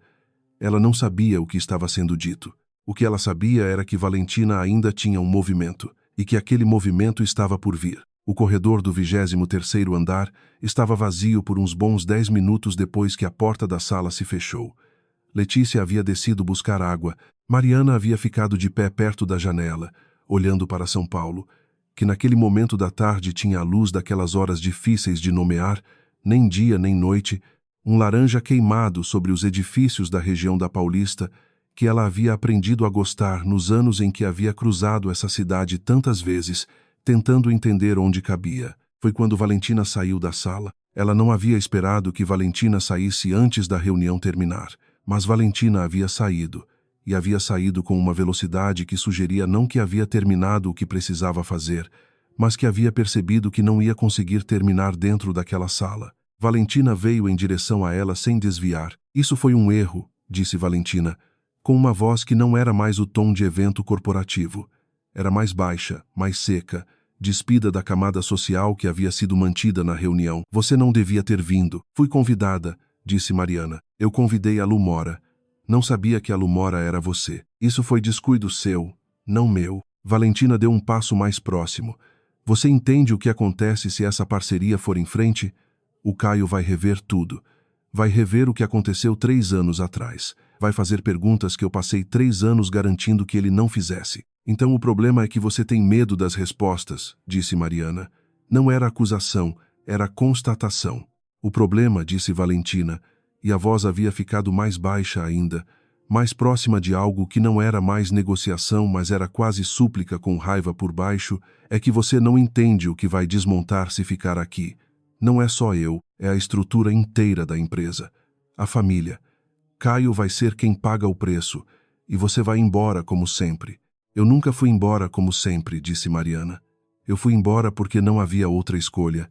ela não sabia o que estava sendo dito. O que ela sabia era que Valentina ainda tinha um movimento, e que aquele movimento estava por vir. O corredor do 23º andar estava vazio por uns bons 10 minutos depois que a porta da sala se fechou. Letícia havia descido buscar água. Mariana havia ficado de pé perto da janela, olhando para São Paulo, que naquele momento da tarde tinha a luz daquelas horas difíceis de nomear, nem dia nem noite, um laranja queimado sobre os edifícios da região da Paulista, que ela havia aprendido a gostar nos anos em que havia cruzado essa cidade tantas vezes, tentando entender onde cabia. Foi quando Valentina saiu da sala. Ela não havia esperado que Valentina saísse antes da reunião terminar. Mas Valentina havia saído, e havia saído com uma velocidade que sugeria não que havia terminado o que precisava fazer, mas que havia percebido que não ia conseguir terminar dentro daquela sala. Valentina veio em direção a ela sem desviar. Isso foi um erro, disse Valentina, com uma voz que não era mais o tom de evento corporativo. Era mais baixa, mais seca, despida da camada social que havia sido mantida na reunião. Você não devia ter vindo. Fui convidada, disse Mariana. Eu convidei a Lumora. Não sabia que a Lumora era você. Isso foi descuido seu, não meu. Valentina deu um passo mais próximo. Você entende o que acontece se essa parceria for em frente? O Caio vai rever tudo. Vai rever o que aconteceu 3 anos atrás. Vai fazer perguntas que eu passei 3 anos garantindo que ele não fizesse. Então o problema é que você tem medo das respostas, disse Mariana. Não era acusação, era constatação. O problema, disse Valentina, e a voz havia ficado mais baixa ainda, mais próxima de algo que não era mais negociação, mas era quase súplica com raiva por baixo, é que você não entende o que vai desmontar se ficar aqui. Não é só eu, é a estrutura inteira da empresa. A família. Caio vai ser quem paga o preço, e você vai embora como sempre. Eu nunca fui embora como sempre, disse Mariana. Eu fui embora porque não havia outra escolha.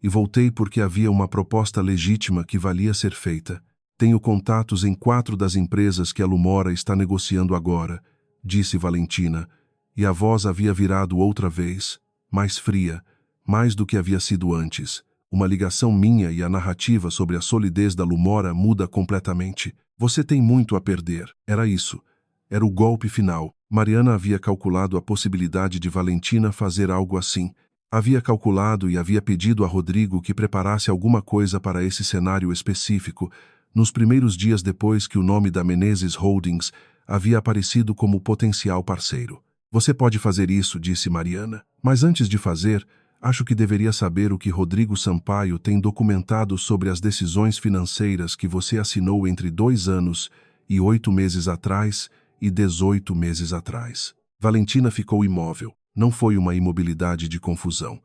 E voltei porque havia uma proposta legítima que valia ser feita. Tenho contatos em 4 das empresas que a Lumora está negociando agora, disse Valentina, e a voz havia virado outra vez, mais fria, mais do que havia sido antes. Uma ligação minha e a narrativa sobre a solidez da Lumora muda completamente. Você tem muito a perder. Era isso. Era o golpe final. Mariana havia calculado a possibilidade de Valentina fazer algo assim. Havia calculado e havia pedido a Rodrigo que preparasse alguma coisa para esse cenário específico, nos primeiros dias depois que o nome da Menezes Holdings havia aparecido como potencial parceiro. Você pode fazer isso, disse Mariana, mas antes de fazer, acho que deveria saber o que Rodrigo Sampaio tem documentado sobre as decisões financeiras que você assinou entre 2 anos e 8 meses atrás e 18 meses atrás. Valentina ficou imóvel. Não foi uma imobilidade de confusão.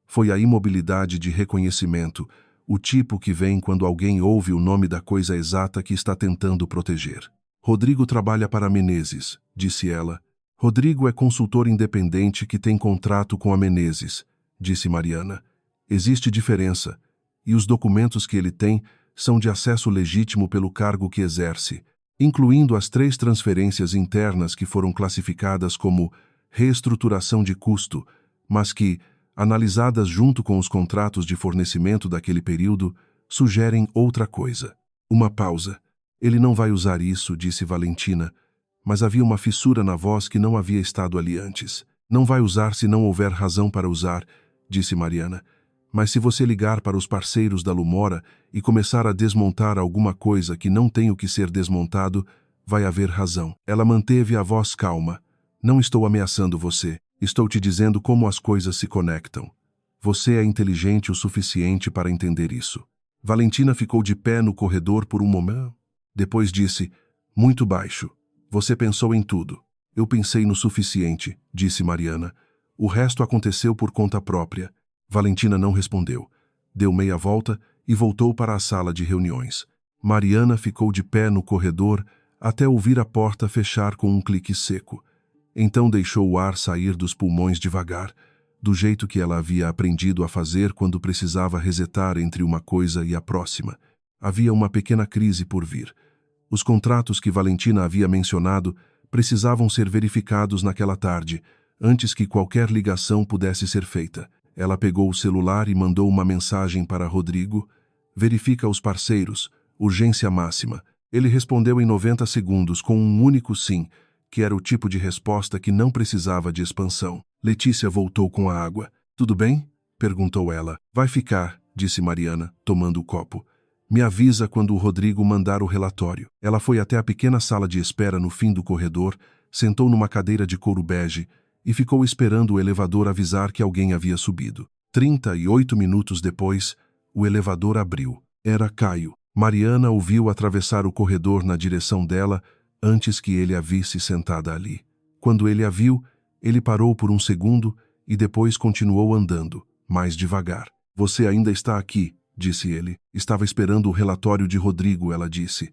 Foi a imobilidade de reconhecimento, o tipo que vem quando alguém ouve o nome da coisa exata que está tentando proteger. Rodrigo trabalha para Menezes, disse ela. Rodrigo é consultor independente que tem contrato com a Menezes, disse Mariana. Existe diferença, e os documentos que ele tem são de acesso legítimo pelo cargo que exerce, incluindo as 3 transferências internas que foram classificadas como reestruturação de custo, mas que, analisadas junto com os contratos de fornecimento daquele período, sugerem outra coisa. Uma pausa. Ele não vai usar isso, disse Valentina, mas havia uma fissura na voz que não havia estado ali antes. Não vai usar se não houver razão para usar, disse Mariana, mas se você ligar para os parceiros da Lumora e começar a desmontar alguma coisa que não tem o que ser desmontado, vai haver razão. Ela manteve a voz calma. Não estou ameaçando você. Estou te dizendo como as coisas se conectam. Você é inteligente o suficiente para entender isso. Valentina ficou de pé no corredor por um momento. Depois disse, muito baixo, Você pensou em tudo. Eu pensei no suficiente, disse Mariana. O resto aconteceu por conta própria. Valentina não respondeu. Deu meia volta e voltou para a sala de reuniões. Mariana ficou de pé no corredor até ouvir a porta fechar com um clique seco. Então deixou o ar sair dos pulmões devagar, do jeito que ela havia aprendido a fazer quando precisava resetar entre uma coisa e a próxima. Havia uma pequena crise por vir. Os contratos que Valentina havia mencionado precisavam ser verificados naquela tarde, antes que qualquer ligação pudesse ser feita. Ela pegou o celular e mandou uma mensagem para Rodrigo. Verifica os parceiros, urgência máxima. Ele respondeu em 90 segundos com um único sim, que era o tipo de resposta que não precisava de expansão. Letícia voltou com a água. Tudo bem? Perguntou ela. Vai ficar, disse Mariana, tomando o copo. Me avisa quando o Rodrigo mandar o relatório. Ela foi até a pequena sala de espera no fim do corredor, sentou numa cadeira de couro bege e ficou esperando o elevador avisar que alguém havia subido. 38 minutos depois, o elevador abriu. Era Caio. Mariana o viu atravessar o corredor na direção dela antes que ele a visse sentada ali. Quando ele a viu, ele parou por um segundo e depois continuou andando, mais devagar. Você ainda está aqui, disse ele. Estava esperando o relatório de Rodrigo, ela disse.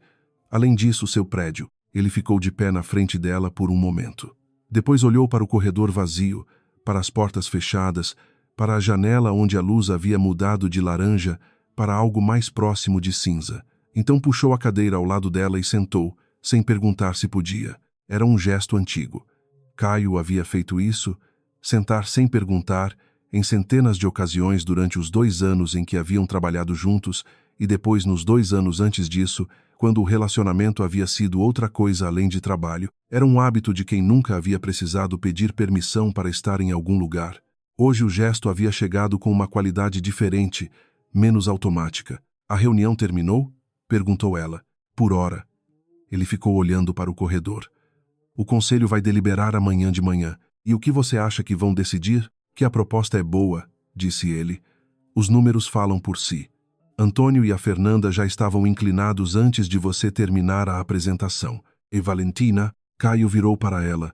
Além disso, seu prédio. Ele ficou de pé na frente dela por um momento. Depois olhou para o corredor vazio, para as portas fechadas, para a janela onde a luz havia mudado de laranja para algo mais próximo de cinza. Então puxou a cadeira ao lado dela e sentou, sem perguntar se podia. Era um gesto antigo. Caio havia feito isso, sentar sem perguntar, em centenas de ocasiões durante os 2 anos em que haviam trabalhado juntos e depois nos 2 anos antes disso, quando o relacionamento havia sido outra coisa além de trabalho. Era um hábito de quem nunca havia precisado pedir permissão para estar em algum lugar. Hoje o gesto havia chegado com uma qualidade diferente, menos automática. A reunião terminou? Perguntou ela. Por hora. Ele ficou olhando para o corredor. O conselho vai deliberar amanhã de manhã. E o que você acha que vão decidir? Que a proposta é boa, disse ele. Os números falam por si. Antônio e a Fernanda já estavam inclinados antes de você terminar a apresentação. E Valentina, Caio virou para ela.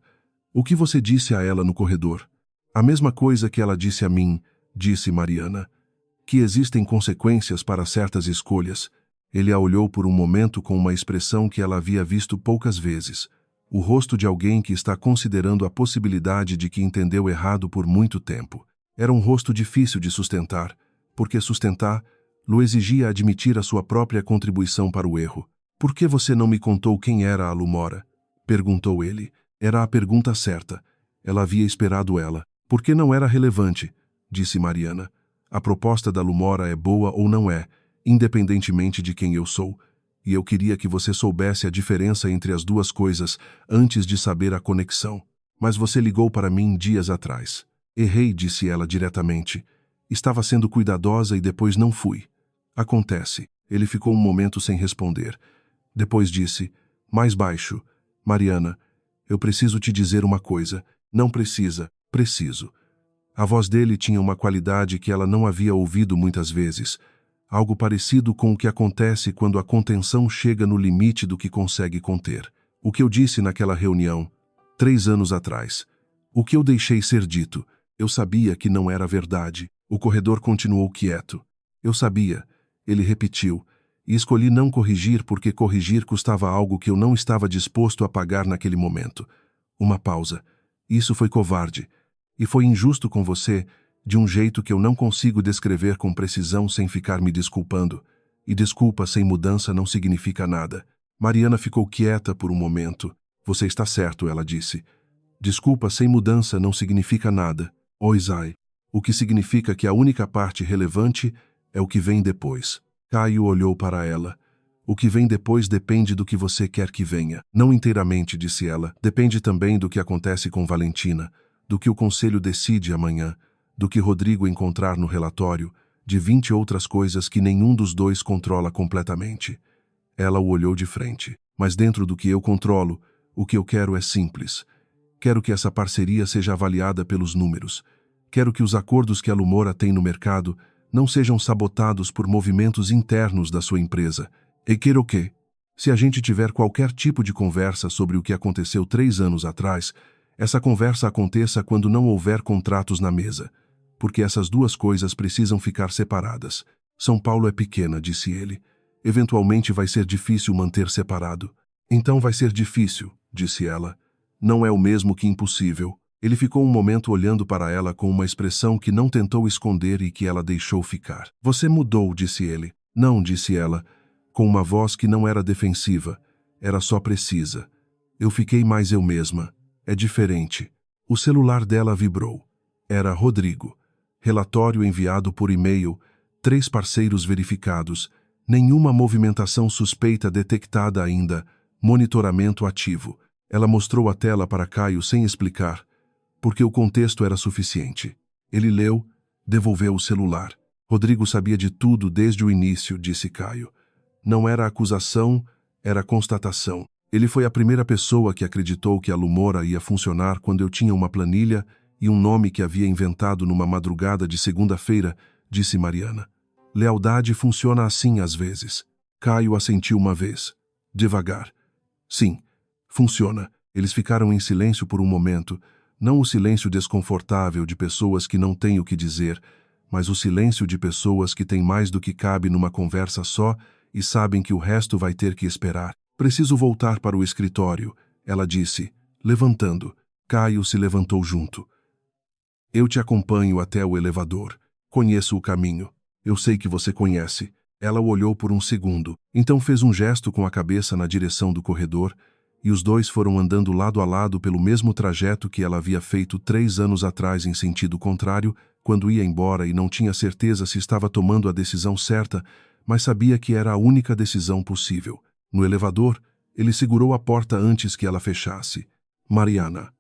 O que você disse a ela no corredor? A mesma coisa que ela disse a mim, disse Mariana. Que existem consequências para certas escolhas. Ele a olhou por um momento com uma expressão que ela havia visto poucas vezes. O rosto de alguém que está considerando a possibilidade de que entendeu errado por muito tempo. Era um rosto difícil de sustentar, porque sustentar-lo exigia admitir a sua própria contribuição para o erro. Por que você não me contou quem era a Lumora? Perguntou ele. Era a pergunta certa. Ela havia esperado ela. Por que não era relevante? Disse Mariana. A proposta da Lumora é boa ou não é, independentemente de quem eu sou. E eu queria que você soubesse a diferença entre as duas coisas antes de saber a conexão. Mas você ligou para mim dias atrás. Errei, disse ela diretamente. Estava sendo cuidadosa e depois não fui. Acontece. Ele ficou um momento sem responder. Depois disse, mais baixo, Mariana, eu preciso te dizer uma coisa. Não precisa, preciso. A voz dele tinha uma qualidade que ela não havia ouvido muitas vezes. Algo parecido com o que acontece quando a contenção chega no limite do que consegue conter. O que eu disse naquela reunião, 3 anos atrás. O que eu deixei ser dito. Eu sabia que não era verdade. O corredor continuou quieto. Eu sabia. Ele repetiu. E escolhi não corrigir porque corrigir custava algo que eu não estava disposto a pagar naquele momento. Uma pausa. Isso foi covarde. E foi injusto com você, de um jeito que eu não consigo descrever com precisão sem ficar me desculpando. E desculpa sem mudança não significa nada. Mariana ficou quieta por um momento. Você está certo, ela disse. Desculpa sem mudança não significa nada. Oisai. O que significa que a única parte relevante é o que vem depois. Caio olhou para ela. O que vem depois depende do que você quer que venha. Não inteiramente, disse ela. Depende também do que acontece com Valentina, do que o conselho decide amanhã, do que Rodrigo encontrar no relatório, de 20 outras coisas que nenhum dos dois controla completamente. Ela o olhou de frente. Mas dentro do que eu controlo, o que eu quero é simples. Quero que essa parceria seja avaliada pelos números. Quero que os acordos que a Lumora tem no mercado não sejam sabotados por movimentos internos da sua empresa. E quero que Se a gente tiver qualquer tipo de conversa sobre o que aconteceu 3 anos atrás, essa conversa aconteça quando não houver contratos na mesa, porque essas duas coisas precisam ficar separadas. São Paulo é pequena, disse ele. Eventualmente vai ser difícil manter separado. Então vai ser difícil, disse ela. Não é o mesmo que impossível. Ele ficou um momento olhando para ela com uma expressão que não tentou esconder e que ela deixou ficar. Você mudou, disse ele. Não, disse ela, com uma voz que não era defensiva, era só precisa. Eu fiquei mais eu mesma. É diferente. O celular dela vibrou. Era Rodrigo. Relatório enviado por e-mail, 3 parceiros verificados, nenhuma movimentação suspeita detectada ainda, monitoramento ativo. Ela mostrou a tela para Caio sem explicar, porque o contexto era suficiente. Ele leu, devolveu o celular. Rodrigo sabia de tudo desde o início, disse Caio. Não era acusação, era constatação. Ele foi a primeira pessoa que acreditou que a Lumora ia funcionar quando eu tinha uma planilha e um nome que havia inventado numa madrugada de segunda-feira, disse Mariana. Lealdade funciona assim às vezes. Caio assentiu uma vez. Devagar. Sim, funciona. Eles ficaram em silêncio por um momento, não o silêncio desconfortável de pessoas que não têm o que dizer, mas o silêncio de pessoas que têm mais do que cabe numa conversa só e sabem que o resto vai ter que esperar. Preciso voltar para o escritório, ela disse, levantando. Caio se levantou junto. Eu te acompanho até o elevador. Conheço o caminho. Eu sei que você conhece. Ela o olhou por um segundo, então fez um gesto com a cabeça na direção do corredor, e os dois foram andando lado a lado pelo mesmo trajeto que ela havia feito 3 anos atrás em sentido contrário, quando ia embora e não tinha certeza se estava tomando a decisão certa, mas sabia que era a única decisão possível. No elevador, ele segurou a porta antes que ela fechasse. Mariana,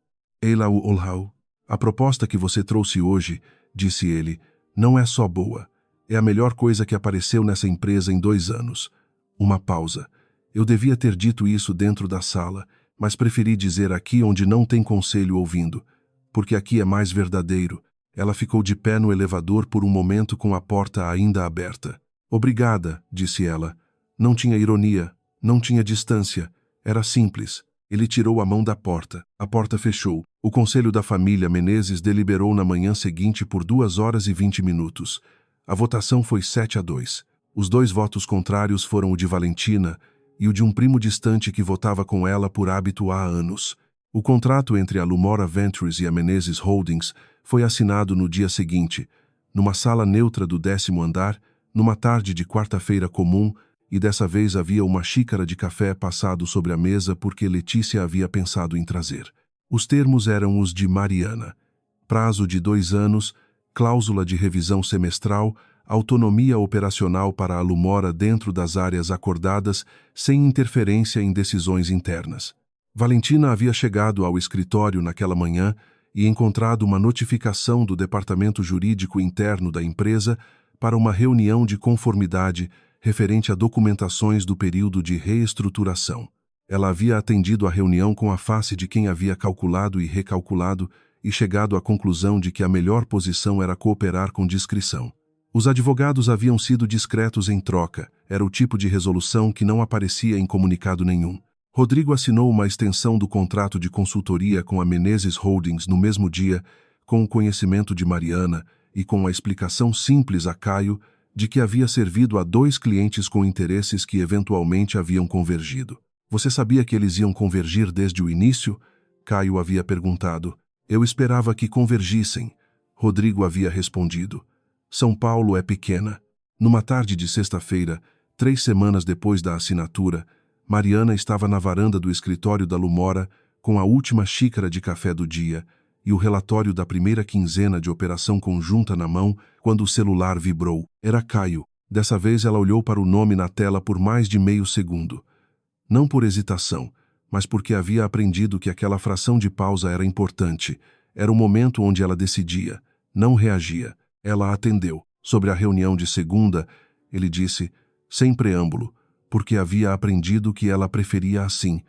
Eila Olhau, a proposta que você trouxe hoje, disse ele, não é só boa. É a melhor coisa que apareceu nessa empresa em 2 anos. Uma pausa. Eu devia ter dito isso dentro da sala, mas preferi dizer aqui onde não tem conselho ouvindo, porque aqui é mais verdadeiro. Ela ficou de pé no elevador por um momento com a porta ainda aberta. Obrigada, disse ela. Não tinha ironia, não tinha distância. Era simples. Ele tirou a mão da porta. A porta fechou. O conselho da família Menezes deliberou na manhã seguinte por 2 horas e 20 minutos. A votação foi 7-2. Os 2 votos contrários foram o de Valentina e o de um primo distante que votava com ela por hábito há anos. O contrato entre a Lumora Ventures e a Menezes Holdings foi assinado no dia seguinte, numa sala neutra do 10º andar, numa tarde de quarta-feira comum, e dessa vez havia uma xícara de café passado sobre a mesa porque Letícia havia pensado em trazer. Os termos eram os de Mariana. Prazo de 2 anos, cláusula de revisão semestral, autonomia operacional para a Lumora dentro das áreas acordadas, sem interferência em decisões internas. Valentina havia chegado ao escritório naquela manhã e encontrado uma notificação do Departamento Jurídico Interno da empresa para uma reunião de conformidade referente a documentações do período de reestruturação. Ela havia atendido a reunião com a face de quem havia calculado e recalculado e chegado à conclusão de que a melhor posição era cooperar com discrição. Os advogados haviam sido discretos em troca, era o tipo de resolução que não aparecia em comunicado nenhum. Rodrigo assinou uma extensão do contrato de consultoria com a Menezes Holdings no mesmo dia, com o conhecimento de Mariana e com a explicação simples a Caio de que havia servido a 2 clientes com interesses que eventualmente haviam convergido. Você sabia que eles iam convergir desde o início? Caio havia perguntado. Eu esperava que convergissem. Rodrigo havia respondido. São Paulo é pequena. Numa tarde de sexta-feira, 3 semanas depois da assinatura, Mariana estava na varanda do escritório da Lumora com a última xícara de café do dia e o relatório da primeira quinzena de operação conjunta na mão quando o celular vibrou. Era Caio. Dessa vez ela olhou para o nome na tela por mais de meio segundo. Não por hesitação, mas porque havia aprendido que aquela fração de pausa era importante. Era o momento onde ela decidia, não reagia. Ela atendeu. Sobre a reunião de segunda, ele disse, sem preâmbulo, porque havia aprendido que ela preferia assim.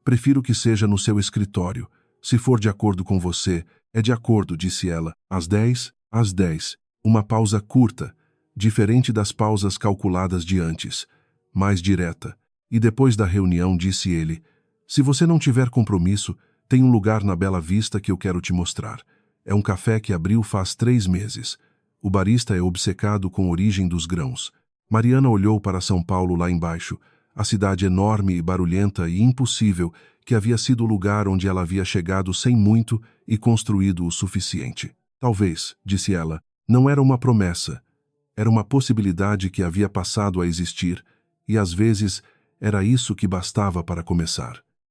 Prefiro que seja no seu escritório. Se for de acordo com você, é de acordo, disse ela. Às 10? Às 10. Uma pausa curta, diferente das pausas calculadas de antes. Mais direta. E depois da reunião disse ele: se você não tiver compromisso, tem um lugar na Bela Vista que eu quero te mostrar. É um café que abriu faz 3 meses. O barista é obcecado com a origem dos grãos. Mariana olhou para São Paulo lá embaixo, a cidade enorme e barulhenta e impossível que havia sido o lugar onde ela havia chegado sem muito e construído o suficiente. Talvez, disse ela, não era uma promessa. Era uma possibilidade que havia passado a existir, e às vezes era isso que bastava para começar.